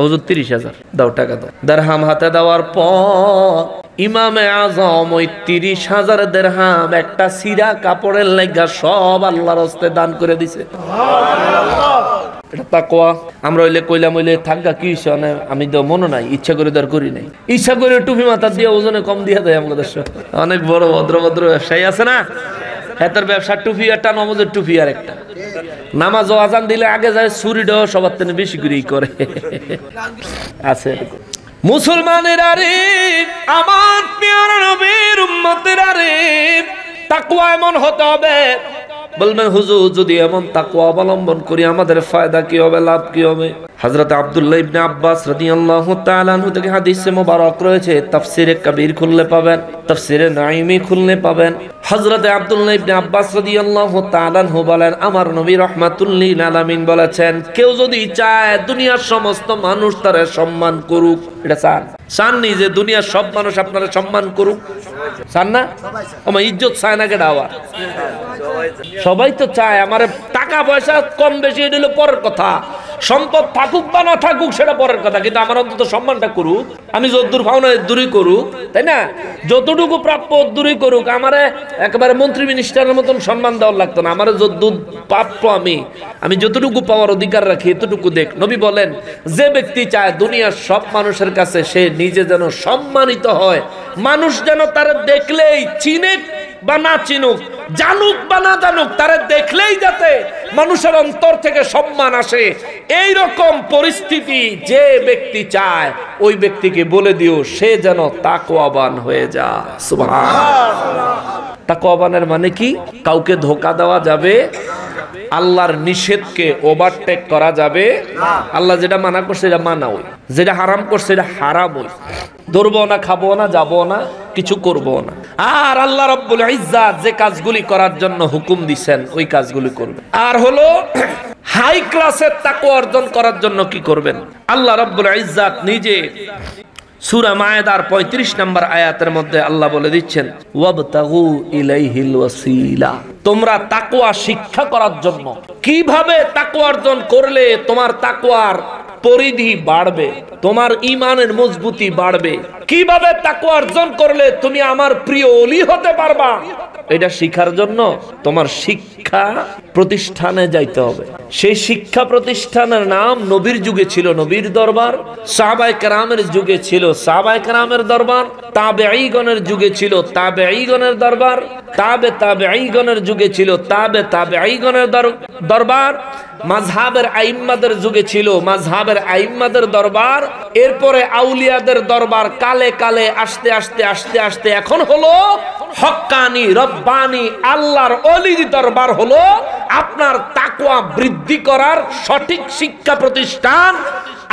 হুজুর 30,000। দাও টাকা দাও। দিরহাম হাতে দেওয়ার পর ইমামে আজম ওই 30,000 দিরহাম একটা সিরা কাপড়ের লাগা সব আল্লাহর রাস্তায় দান করে দিছে। এটা তাকওয়া। আমরা হইলে কইলাম হইলে থাকা কি হইছে, আমি তো মনে নাই, ইচ্ছা করে দর করি নাই, ইচ্ছা করে টুপি মাথা দিয়ে ওজনে কম দিয়ে দেয় আমাদের দেশে। অনেক বড় ভদ্র ভদ্র ব্যবসায়ী আছে না, হেতার ব্যবসার টুপি একটা, নমাজের টুপি আর একটা। নামাজ আজান দিলে আগে যায়, চুরিটাও সবার থেকে বেশি করেই করে আছে। মুসলমানেরা রে, আমার প্রিয় নবীর উম্মতেরা রে, তাকওয়া এমন হতে হবে। বলবেন হুজুর যদি এমন তাকওয়া অবলম্বন করি আমাদের ফায়দা কি হবে, লাভ কি হবে? হযরত আব্দুল্লাহ ইবনে আব্বাস রাদিয়াল্লাহু তাআলা আনহু থেকে হাদিসে মুবারক রয়েছে, তাফসিরে কবির খুললে পাবেন, তাফসিরে নাঈমি খুললে পাবেন। হযরত আব্দুল্লাহ ইবনে আব্বাস রাদিয়াল্লাহু তাআলা আনহু বলেন, আমার নবী রাহমাতুল লিল আলামিন বলেছেন, কেউ যদি চায় দুনিয়ার সমস্ত মানুষ তারে সম্মান করুক, এটা চান নি যে দুনিয়ার সব মানুষ আপনারা সম্মান করুক? চান না? আমার ইজ্জত চায় না কেডা? সবাই তো চায়। আমার টাকা পয়সা কম বেশি এটা হলো পরের কথা, সম্পদ থাকুক বা না থাকুক সেটা পরের কথা, কিন্তু আমার অন্তত সম্মানটা করুক। আমি যতদূর ভাবনা দূরই করুক, তাই না? যতটুকু প্রাপ্য দূরই করুক। আমারে একেবারে মন্ত্রী মিনিস্টারের মতন সম্মান দেওয়ার লাগতো না। আমার যতদূর প্রাপ্য আমি যতটুকু পাওয়ার অধিকার রাখি এতটুকু দেখ। নবী বলেন, যে ব্যক্তি চায় দুনিয়ার সব মানুষের কাছে সে নিজে যেন সম্মানিত হয়, মানুষ যেন তার দেখলেই চিনে বা না চিনুক, জানুক বা না জানুক, তারা দেখলেই যাতে মানুষের অন্তর থেকে সম্মান আসে, এই রকম পরিস্থিতি যে ব্যক্তি চায় ওই ব্যক্তিকে বলে দিও সে যেন তাকওয়াবান হয়ে যায়। সুবহানাল্লাহ। তাকওয়াবানের মানে কি? কাউকে ধোঁকা দেওয়া যাবে, আল্লাহর নিষেধকে ওভারটেক করা যাবে, আল্লাহ যেটা মানা করছে এটা মানা হই, যেটা হারাম করছে এটা হারাম হই, ধরবো না, খাবো না, যাবো না, কিছু করবো না। আর আল্লাহ রাব্বুল ইজ্জাত যে কাজগুলি করার জন্য হুকুম দিবেন ওই কাজগুলি করবেন। আর হলো হাই ক্লাসের তাকওয়া অর্জন করার জন্য কি করবেন? আল্লাহ রাব্বুল ইজ্জাত নিজে সূরা মায়েদার 35 নম্বর আয়াতের মধ্যে আল্লাহ বলে দিচ্ছেন, ওয়াবতাগু ইলাইহিল ওয়াসিলা। তোমরা তাকওয়া শিক্ষা করার জন্য, কিভাবে তাকওয়া অর্জন করলে তোমার তাকওয়ার পরিধি বাড়বে, তোমার ঈমানের মজবুতি বাড়বে। কিভাবে তাকওয়া অর্জন করলে তুমি আমার প্রিয় ওলি হতে পারবা, এটা শিখার জন্য তোমার শিক্ষা প্রতিষ্ঠানে যাইতে হবে। সেই শিক্ষা প্রতিষ্ঠানের নাম নবীর যুগে ছিল নবীর দরবার, সাহাবায়ে কেরামের যুগে ছিল সাহাবায়ে কেরামের দরবার, তাবেঈগণের যুগে ছিল তাবেঈগণের দরবার, তাবেঈগণের যুগে ছিল তাবেঈগণের দরবার, মাযহাবের আইম্মাদের যুগে ছিল মাযহাবের আইম্মাদের দরবার, এরপরে আউলিয়াদের দরবার। কালে কালে আস্তে আস্তে আস্তে আস্তে এখন হলো হক্কানি রব্বানি আল্লাহর ওলির দরবার, হলো আপনার তাকওয়া বৃদ্ধি করার সঠিক শিক্ষা প্রতিষ্ঠান।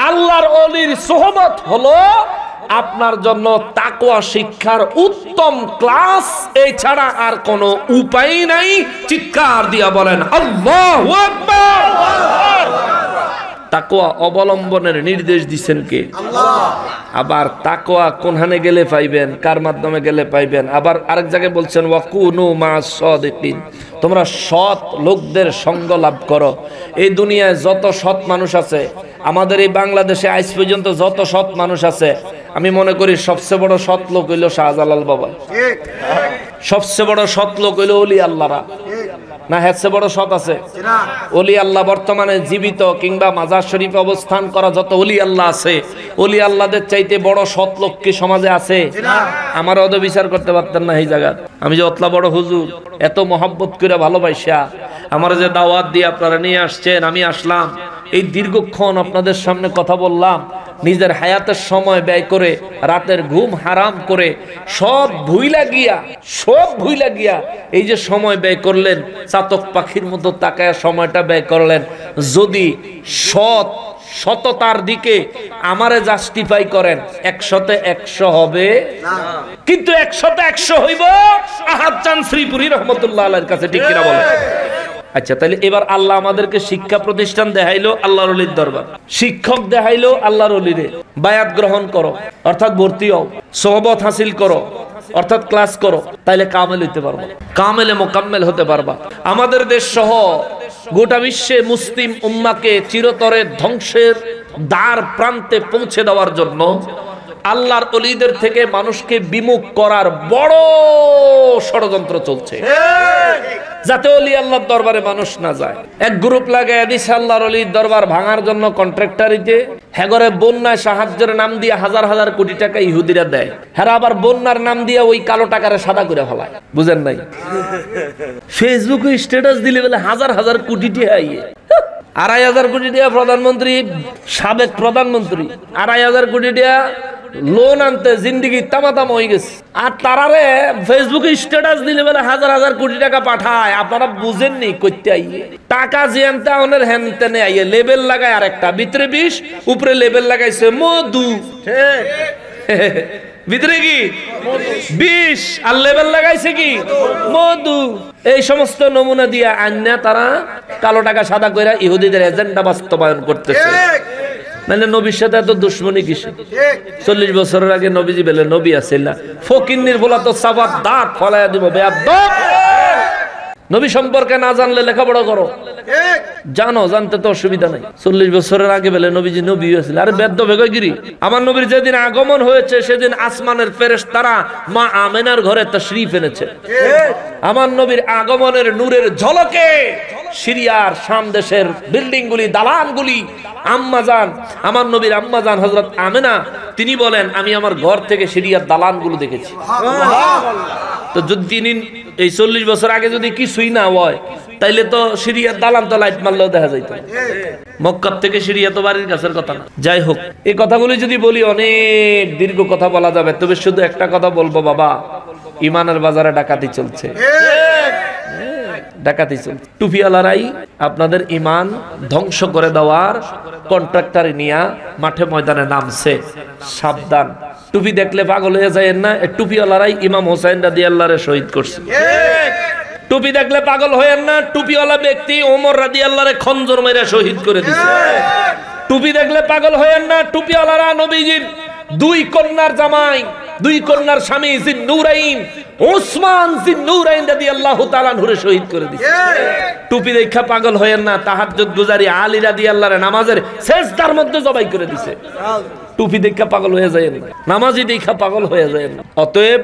আল্লাহর ওলির সোহবত হলো আপনার জন্য তাকওয়া শিক্ষার উত্তম ক্লাস, এছাড়া আর কোনো উপায় নাই। চিৎকার দিয়া বলেন আল্লাহু আকবার। তাকওয়া অবলম্বনের নির্দেশ দিচ্ছেন কে? আল্লাহ। আবার তাকওয়া কোনখানে গেলে পাইবেন, কার মাধ্যমে গেলে পাইবেন? আবার আরেক জায়গায় বলছেন ওয়াকুনু মা'আস সাদিকিন, তোমরা সৎ লোকদের সঙ্গ লাভ করো। এই দুনিয়ায় যত সৎ মানুষ আছে, আমাদের এই বাংলাদেশে আজ পর্যন্ত যত সৎ মানুষ আছে, আমি মনে করি সবচেয়ে বড় সৎ লোক হইল শাহজালাল বাবা, সবচেয়ে বড় সৎ লোক হইল ওলি আল্লাহরা। না এর চেয়ে বড় সৎ আছে? ওলি আল্লাহ বর্তমানে জীবিত কিংবা মাজার শরীফে অবস্থান করা যত ওলি আল্লাহ আছে, ওলি আল্লাহদের চাইতে বড় সৎ লোক কি সমাজে আছে? আমার অদ বিচার করতে পারতেন না এই জায়গা। আমি যে অতলা বড় হুজুর, এত মহব্বত করে ভালোবাসা আমার যে দাওয়াত দিয়ে আপনারা নিয়ে আসছেন, আমি আসলাম, এই দীর্ঘক্ষণ আপনাদের সামনে কথা বললাম, নিজের হায়াতের সময় ব্যয় করে, রাতের ঘুম হারাম করে, সব ভুইলা গিয়া এই যে সময় ব্যয় করলেন, চাতক পাখির মতো তাকায় সময়টা ব্যয় করলেন। যদি সততার দিকে আমারে জাস্টিফাই করেন, 100-তে 100 হবে, কিন্তু 100-তে 100 হইব আহাদ চাঁদ শ্রীপুরী রহমতুল্লাহ আলাইহির কাছে, ঠিক কিনা বলেন? আচ্ছা, তাহলে এবার আল্লাহ আমাদেরকে শিক্ষা প্রতিষ্ঠান দেখাইলো আল্লাহর ওলির দরবার, শিক্ষক দেখাইলো আল্লাহর ওলিরে। বায়াত গ্রহণ করো অর্থাৎ ভর্তি হও, সোহবত হাসিল করো অর্থাৎ ক্লাস করো, তাইলে কামেল হইতে পারবা, কামেলে মোকাম্মেল হতে পারবা। আমাদের দেশ সহ গোটা বিশ্বে মুসলিম উম্মাকে চিরতরে ধ্বংসের দ্বার প্রান্তে পৌঁছে দেওয়ার জন্য আল্লাহর ওলিদের থেকে মানুষকে বিমুখ করার বড় ষড়যন্ত্র চলছে, যাতে ওলি আল্লাহর দরবারে মানুষ না যায়। এক গ্রুপ লাগায় দিছে আল্লাহর ওলির দরবার ভাঙার জন্য কন্ট্রাক্টরিতে, হেগরে বন্যায় সাহায্যের নাম দিয়ে হাজার হাজার কোটি টাকা ইহুদিরা দেয়, হেরা আবার বন্যার নাম দিয়ে ওই কালো টাকারে সাদা করে ফেলায়। বুঝেন নাই? ফেসবুকে স্ট্যাটাস দিলে বলে হাজার হাজার কোটি টাকা, 2,500 কোটি টাকা প্রধানমন্ত্রী, সাবেক প্রধানমন্ত্রী 2,500 কোটি টাকা লোন আনতে জিন্দিগি তামাতাম হয়ে গেছে। আর তারারে ফেসবুকে স্ট্যাটাস দিলে বলে হাজার হাজার কোটি টাকা পাঠায়। আপনারা বুঝেননি কইতে আইয়ে টাকা যে আনতে অনের হ্যানতেনে আইয়ে লেবেল লাগায়, আর একটা ভিতরে বিষ, উপরে লেবেল লাগাইছে মধু, ভিতরে কি বিষ, আর লেবেল লাগাইছে কি মধু। এই সমস্ত নমুনা দিয়া আন্না তারা কালো টাকা সাদা কইরা ইহুদিদের এজেন্ডা বাস্তবায়ন করতেছে। মানে নবীর সাথে এত দুশ্মনী কিসে? 40 বছরের আগে নবীজি বলে নবী আছে না, ফকিন্নির বলা তো সাবাত দাঁত ফলাইয়া দিব বেয়াদব। নবী সম্পর্কে না জানলে লেখাপড়া করো, জানো, জানতে তো অসুবিধা নাই। 40 বছরের আগে বলে নবীজি নবী হয়েছিল, আরে বেদ্য বেগগিরি। আমার নবীর যেদিন আগমন হয়েছে সেদিন আসমানের ফেরেশতারা মা আমেনার ঘরে তাশরীফ এনেছে। আমার নবীর আগমনের নূরের ঝলকে সিরিয়ার শাম দেশের বিল্ডিং গুলি, দালানগুলি, আম্মাজান, আমার নবীর আম্মাজান হযরত আমেনা, তিনি বলেন আমি আমার ঘর থেকে সিরিয়ার দালানগুলো দেখেছি। তো যদি এই 40 বছর আগে যদি কিছুই না হয়, তাইলে তো সিরিয়ার দালান তো লাইট মারলেও দেখা যাইত। মক্কা থেকে সিরিয়া তো বাড়ির কাছের কথা না। যাই হোক, এই কথাগুলি যদি বলি অনেক দীর্ঘ কথা বলা যাবে, তবে শুধু একটা কথা বলবো, বাবা, ইমানের বাজারে ডাকাতি চলছে, ডাকাতি চলছে। টুপিওয়ালারাই আপনাদের ইমান ধ্বংস করে দেওয়ার কন্ট্রাক্টর নিয়ে মাঠে ময়দানে নামছে, সাবধান। টুপি দেখলে পাগল হয়ে যায় না, টুপিওয়ালারাই ইমাম হোসেন রাদিয়াল্লাহু শহীদ করছে। টুপি দেখলে পাগল হয়েন না, টুপিওয়ালা ব্যক্তি ওমর রাদিয়াল্লাহু খঞ্জর মেরে শহীদ করে দিয়েছে। টুপি দেখলে পাগল হয়েন না, টুপিওয়ালারা নবীজির 2 কন্যার জামাই দুই কন্যার স্বামী জিন্নুরাইন ওসমান জিন্নুরাইন রাদিয়াল্লাহু তাআলা আনহুরে শহীদ করে দিয়েছে। টুপি দেখা পাগল হয়েন না, তাহাজ্জুদ গুজারি আলী রাদিয়াল্লাহু নামাজের সিজদার মধ্যে জবাই করে দিয়েছে। টুপি দেখা পাগল হয়ে যায় না, নামাজি দেখা পাগল হয়ে যায় না। অতএব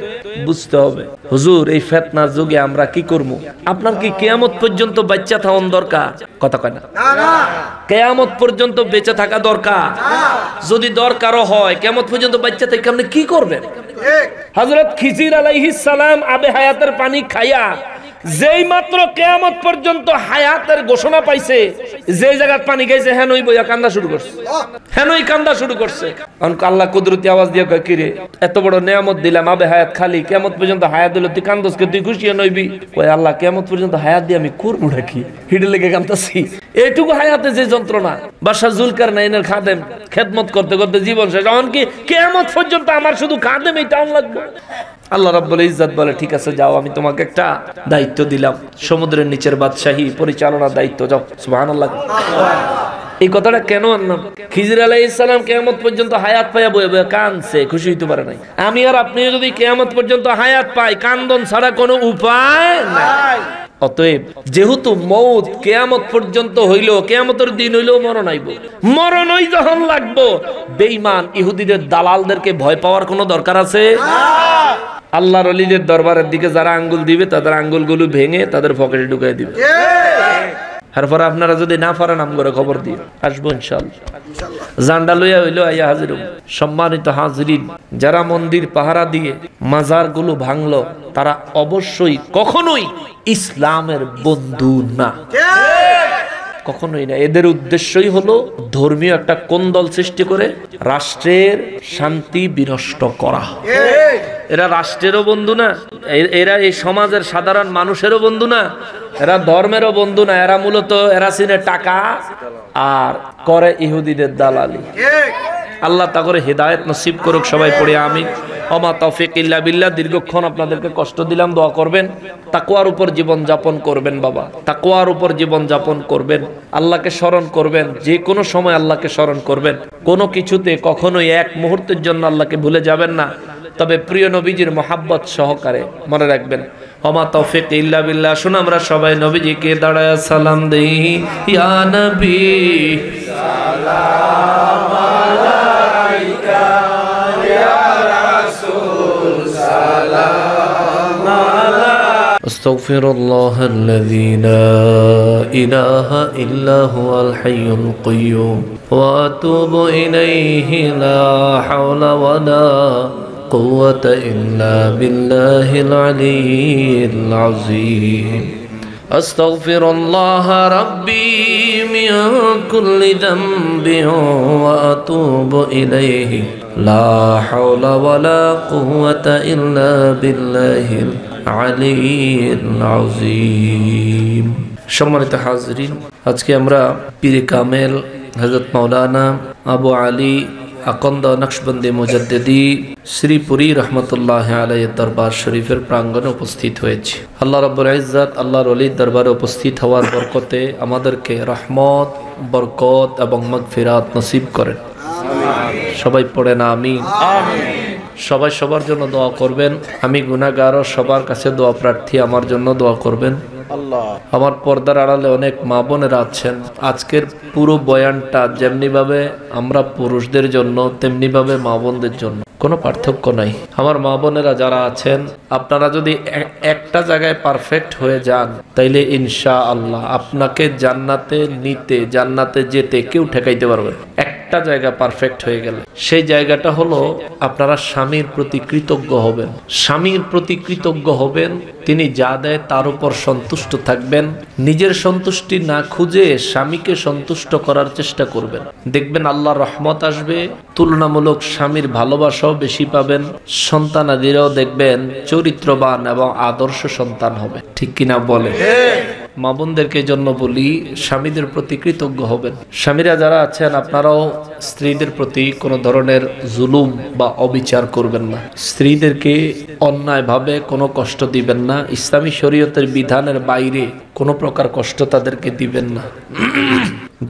বুঝতে হবে, হুজুর এই ফিতনার যুগে আমরা কি করব? আপনার কি কিয়ামত পর্যন্ত বাচ্চা থাকা দরকার? কথা কয় না, কিয়ামত পর্যন্ত বেঁচে থাকা দরকার। যদি দরকারও হয়, কিয়ামত পর্যন্ত বাচ্চা থেকে আপনি কি করবেন? হযরত খিজির আলাইহিস সালাম আবে হায়াতের পানি খাইয়া যেই মাত্র কিয়ামত পর্যন্ত হায়াতের ঘোষণা পাইছে, যে জায়গায় পানি গাইছে হেনই বইয়া কান্দা শুরু করছে, হেনই কান্দা শুরু করছে। আল্লাহ কুদরতি আওয়াজ দিয়ে কয়, কিরে এত বড় নিয়ামত দিলাম, আবে হায়াত খালি, কিয়ামত পর্যন্ত হায়াত দিল, তুই কান্দস কে? তুই খুশি নইবি? কয় আল্লাহ কিয়ামত পর্যন্ত হায়াত দিয়ে আমি করবো নাকি? হিডে লেগে কান্দছি। এইটুকু হায়াতে যে যন্ত্রণা, বাদশা জুলকারনাইনের খাদেম খেদমত করতে করতে জীবন শেষ, এমনকি কিয়ামত পর্যন্ত আমার শুধু খাদেম এই টাউন লাগবে। আল্লাহ রাব্বুল ইজ্জত বলে, ঠিক আছে যাও, আমি তোমাকে একটা দায়িত্ব দিলাম, সমুদ্রের নিচের বাদশাহী পরিচালনার দায়িত্ব, যাও। সুবহানাল্লাহ। এই কথাটা কেন আনলাম? খিজির আলাইহিস সালাম কিয়ামত পর্যন্ত হায়াত পাইয়া বয়ে বয়ে কাঁদছে, খুশি হইতে পারে নাই। আমি আর আপনি যদি কিয়ামত পর্যন্ত হায়াত পাই, কান্দন ছাড়া কোনো উপায় নাই। অতএব যেহেতু মৌত কিয়ামত পর্যন্ত হইল, কিয়ামতের দিন হইলেও মরণ আইব, মরণই যখন লাগবো, বেঈমান ইহুদিদের দালালদেরকে ভয় পাওয়ার কোনো দরকার আছে? আল্লাহর ওলিদের দরবারের দিকে যারা আঙ্গুল দিবে, তাদের আঙ্গুলগুলো ভেঙে তাদের পকেটে ঢুকাই দিবে। এরপর আপনারা যদি না পারেন, নাম করে খবর দিয়ে আসবো ইনশাআল্লাহ। জান্ডা লইয়া হইলো আইয়া হাজির। সম্মানিত হাজরিন, যারা মন্দির পাহারা দিয়ে মাজার গুলো ভাঙলো, তারা অবশ্যই কখনোই ইসলামের বন্ধু না, কখনোই না। এদের উদ্দেশ্যই হলো ধর্মীয় একটা কোন্দল সৃষ্টি করে রাষ্ট্রের শান্তি বিনষ্ট করা। এরা রাষ্ট্রেরও বন্ধু না, এরা এই সমাজের সাধারণ মানুষেরও বন্ধু না, এরা ধর্মেরও বন্ধু না। এরা মূলত এরা চিনে টাকা আর করে ইহুদিদের দালালি। আল্লাহ তা করে হেদায়েত নসিব করুক। সবাই পড়ে আমিন। ওমা তৌফিক ইল্লা বিল্লাহ। দীর্ঘক্ষণ আপনাদেরকে কষ্ট দিলাম, দোয়া করবেন, তাকওয়ার উপর জীবন যাপন করবেন। বাবা, তাকওয়ার উপর জীবন যাপন করবেন, আল্লাহকে স্মরণ করবেন, যে কোনো সময় আল্লাহকে স্মরণ করবেন। কোনো কিছুতে কখনোই এক মুহূর্তের জন্য আল্লাহকে ভুলে যাবেন না, তবে প্রিয় নবীজির মহাব্বত সহকারে মনে রাখবেন। ওমা তৌফিক ইল্লা বিল্লাহ। শুন আমরা সবাই নবীজিকে দাঁড়ায় সালাম দেই। ইয়া নবী সালাম আলাইকা, ইয়া রাসূল সালাম আলাইকা। আস্তাগফিরুল্লাহাল্লাযী লা ইলাহা ইল্লা হুয়াল হাইয়ুল কাইয়্যুম ওয়া আতুবু ইলাইহি লা হাওলা ওয়ালা قوة إلا بالله العلي العظيم أستغفر الله ربي من كل ذنب وأتوب إليه لا حول ولا قوة إلا بالله العلي العظيم সম্মানিত হাজরিন, আজকে আমরা পীরে কামেল হযরত মাওলানা আবু আলী আকন্দ নকশবন্দি মুজাদ্দিদি শ্রীপুরি রহমতুল্লাহ আলাইহির দরবার শরীফের প্রাঙ্গণে উপস্থিত হয়েছে। আল্লাহ রাব্বুল ইজ্জত আল্লাহর ওলির দরবারে উপস্থিত হওয়ার বরকতে আমাদেরকে রহমত, বরকত এবং মাগফিরাত নসিব করেন। সবাই পড়েন আমিন। সবাই সবার জন্য দোয়া করবেন। আমি গুনাহগার, সবার কাছে দোয়া প্রার্থী, আমার জন্য দোয়া করবেন। আমার পর্দার আড়ালে অনেক মা বোনেরা আছেন। আজকের পুরো বয়ানটা যেমনি ভাবে আমরা পুরুষদের জন্য, তেমনি ভাবে মা বোনদের জন্য, কোনো পার্থক্য নাই। আমার মা বোনেরা যারা আছেন, আপনারা যদি একটা জায়গায় পারফেক্ট হয়ে যান, তাইলে ইনশাআল্লাহ আপনাকে জান্নাতে নিতে, জান্নাতে যেতে কেউ ঠেকাইতে পারবে না। একটা জায়গা পারফেক্ট হয়ে গেলে, সেই জায়গাটা হলো আপনারা স্বামীর প্রতি কৃতজ্ঞ হবেন। স্বামীর প্রতি কৃতজ্ঞ হবেন, তিনি যা দেয় তার উপর সন্তুষ্ট থাকবেন। নিজের সন্তুষ্টি না খুঁজে স্বামীকে সন্তুষ্ট করার চেষ্টা করবেন। দেখবেন আল্লাহর রহমত আসবে, তুলনামূলক স্বামীর ভালোবাসাও বেশি পাবেন। সন্তানাদিরাও দেখবেন চরিত্রবান এবং আদর্শ সন্তান হবে। ঠিক কিনা বলে? মা বোনদেরকে জন্য বলি, স্বামীদের প্রতি কৃতজ্ঞ হবেন। স্বামীরা যারা আছেন, আপনারাও স্ত্রীদের প্রতি কোনো ধরনের জুলুম বা অবিচার করবেন না। স্ত্রীদেরকে অন্যায়ভাবে কোনো কষ্ট দিবেন না। ইসলামী শরীয়তের বিধানের বাইরে কোনো প্রকার কষ্ট তাদেরকে দিবেন না।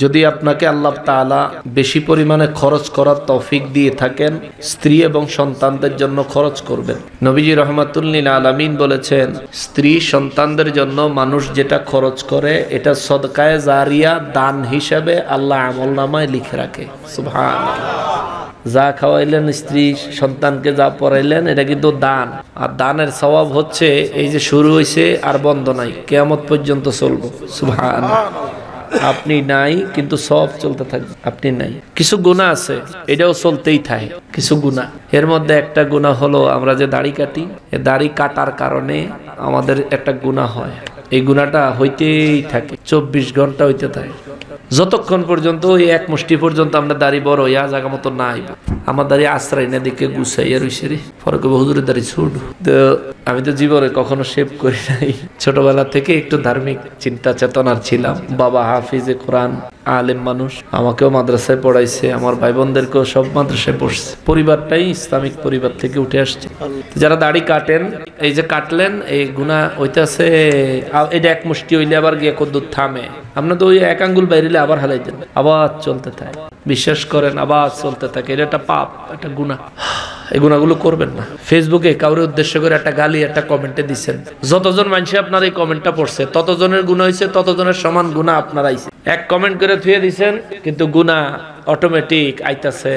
যদি আপনাকে আল্লাহ তাআলা বেশি পরিমাণে খরচ করার তৌফিক দিয়ে থাকেন, স্ত্রী এবং সন্তানদের জন্য খরচ করবেন। নবীজি রাহমাতুল লিল আলামিন বলেছেন, স্ত্রী সন্তানদের জন্য মানুষ যেটা খরচ করে এটা সদকায়ে জারিয়া, দান হিসাবে আল্লাহ আমলনামায় লিখে রাখে। সুবহানাল্লাহ। যা খাওয়াইলেন স্ত্রী সন্তানকে, যা পড়াইলেন, এটা কিন্তু দান। আর দানের সওয়াব হচ্ছে এই যে শুরু হয়েছে আর বন্ধ নাই, কিয়ামত পর্যন্ত চলবে। সুবহানাল্লাহ। আপনি নাই কিন্তু সব চলতে থাকবে। আপনি নাই, কিছু গুনাহ আছে, এটাও চলতেই থাকে। কিছু গুনাহ, এর মধ্যে একটা গুনাহ হলো আমরা যে দাড়ি কাটি, এই দাড়ি কাটার কারণে আমাদের একটা গুনাহ হয়। এই গুনাহটা হইতেই থাকে, 24 ঘন্টা হইতে থাকে, যতক্ষণ পর্যন্ত ওই এক মুষ্টি পর্যন্ত আমরা দাড়ি বড় ইয়া জায়গা মতো নাই। আমার দাড়ি আশ্রয় না দিকে গুছাইয়া রইছে রে, পরে কবে হুজুরের দাড়ি ছোট। তো আমি তো জীবনে কখনো শেভ করি নাই। ছোটবেলা থেকে একটু ধার্মিক চিন্তা চেতনার ছিলাম। বাবা হাফিজে কোরআন, আলেম মানুষ, আমাকেও মাদ্রাসায় পড়াইছে, আমার ভাই বোনদেরকেও সব মাদ্রাসায় পড়ছে। পরিবারটাই ইসলামিক পরিবার থেকে উঠে আসছে। যারা দাড়ি কাটেন, এই যে কাটলেন, এই গুনাহ হইতেছে, এটা এক মুষ্টি হইলে আবার গিয়ে কদ্দুর থামে। আপনার তো ওই এক আঙ্গুল বাইরে আবার হালাই দেন, আবার চলতে থাকে, বিশ্বাস করেন আবার চলতে থাকে। এটা একটা পাপ, একটা গুনাহ। এই গুনাহগুলো করবেন না। ফেসবুকে কাউরে উদ্দেশ্য করে একটা গালি একটা কমেন্টে দিচ্ছেন, যতজন মানুষ আপনার এই কমেন্টটা পড়ছে ততজনের গুনাহ হয়েছে, ততজনের সমান গুনাহ আপনার আইছে। এক কমেন্ট করে থুয়ে দিচ্ছেন, কিন্তু গুনাহ অটোমেটিক আইতাছে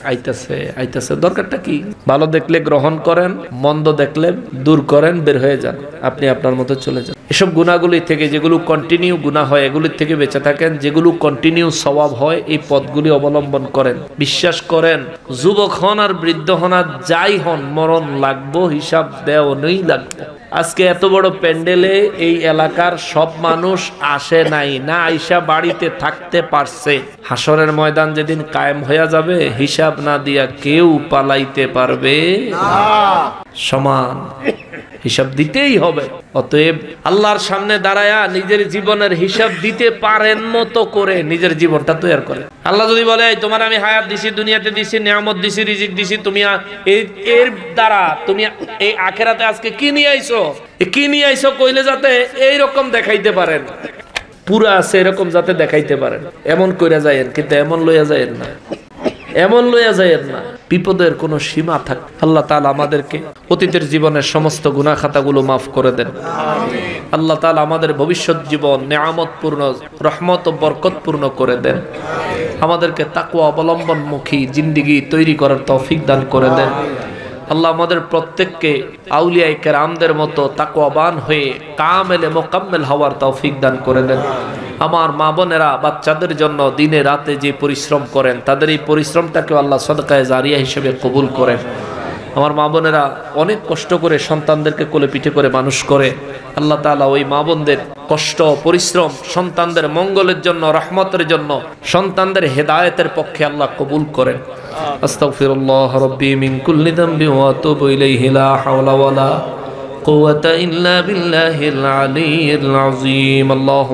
আইতাছে আইতাছে। দরকারটা কি? ভালো দেখলে গ্রহণ করেন, মন্দ দেখলে দূর করেন, বের হয়ে যান, আপনি আপনার মতো চলে যান। এসব গুনাহগুলি থেকে, যেগুলো কন্টিনিউ গুনাহ হয়, এগুলির থেকে বেঁচে থাকেন। যেগুলো কন্টিনিউ সওয়াব হয়, এই পথগুলি অবলম্বন করেন। বিশ্বাস করেন, যুবক হন আর বৃদ্ধ হন আর যাই হন, মরণ লাগবো, হিসাব দেওয়াই লাগবে। আজকে এত বড় প্যান্ডেলে এই এলাকার সব মানুষ আসে নাই, না আইসা বাড়িতে থাকতে পারছে। হাসরের ময়দান যেদিন কায়েম হয়ে যাবে, হিসাব না দিয়া কেউ পালাইতে পারবে না। সমান হিসাব দিতেই হবে। অতএব আল্লাহর সামনে দাঁড়ায়া নিজের জীবনের হিসাব দিতে পারেন মতো করে নিজের জীবনটা তৈরি করে। আল্লাহ যদি বলে, তোমার আমি হায়াত দিছি, দুনিয়াতে দিছি, নিয়ামত দিছি, রিজিক দিছি, তুমি এর দ্বারা তুমি এই আখিরাতে আজকে কি নিয়ে আইছো, কি নিয়ে আইছো কইলে যাতে এইরকম দেখাইতে পারেন, পুরা আছে এরকম যাতে দেখাইতে পারেন, এমন কইরা যায়েন। কিন্তু এমন লইয়া যায়েন না, এমন লইয়া যায়েন না, বিপদের কোনো সীমা থাক। আল্লাহ তাআলা আমাদেরকে অতীতের জীবনের সমস্ত গুনাহ খাতাগুলো মাফ করে দেন। আল্লাহ তাআলা আমাদের ভবিষ্যৎ জীবন নিয়ামতপূর্ণ, রহমত ও বরকতপূর্ণ করে দেন। আমাদেরকে তাকওয়া অবলম্বনমুখী জিন্দেগি তৈরি করার তৌফিক দান করে দেন। আল্লাহ আমাদের প্রত্যেককে আউলিয়ায়ে কেরামদের মতো তাকওয়াবান হয়ে কামেলে মোকাম্মেল হওয়ার তৌফিক দান করে দেন। আমার মা বোনেরা বাচ্চাদের জন্য দিনে রাতে যে পরিশ্রম করেন, তাদের এই পরিশ্রমটাকে আল্লাহ সদকায়ে জারিয়া হিসেবে কবুল করেন। আমার মা বোনেরা অনেক কষ্ট করে সন্তানদেরকে কোলে পিঠে করে মানুষ করে। আল্লাহ তাআলা ওই মা বোনদের কষ্ট, পরিশ্রম সন্তানদের মঙ্গলের জন্য, রহমতের জন্য, সন্তানদের হেদায়েতের পক্ষে আল্লাহ কবুল করেন। আস্তাগফিরুল্লাহ রাব্বি মিন কুল্লি যামবি ওয়া আতুবু ইলাইহি, লা হাওলা ওয়ালা কুওয়াতা ইল্লা বিল্লাহিল আলিয়্যিল আযীম। আল্লাহ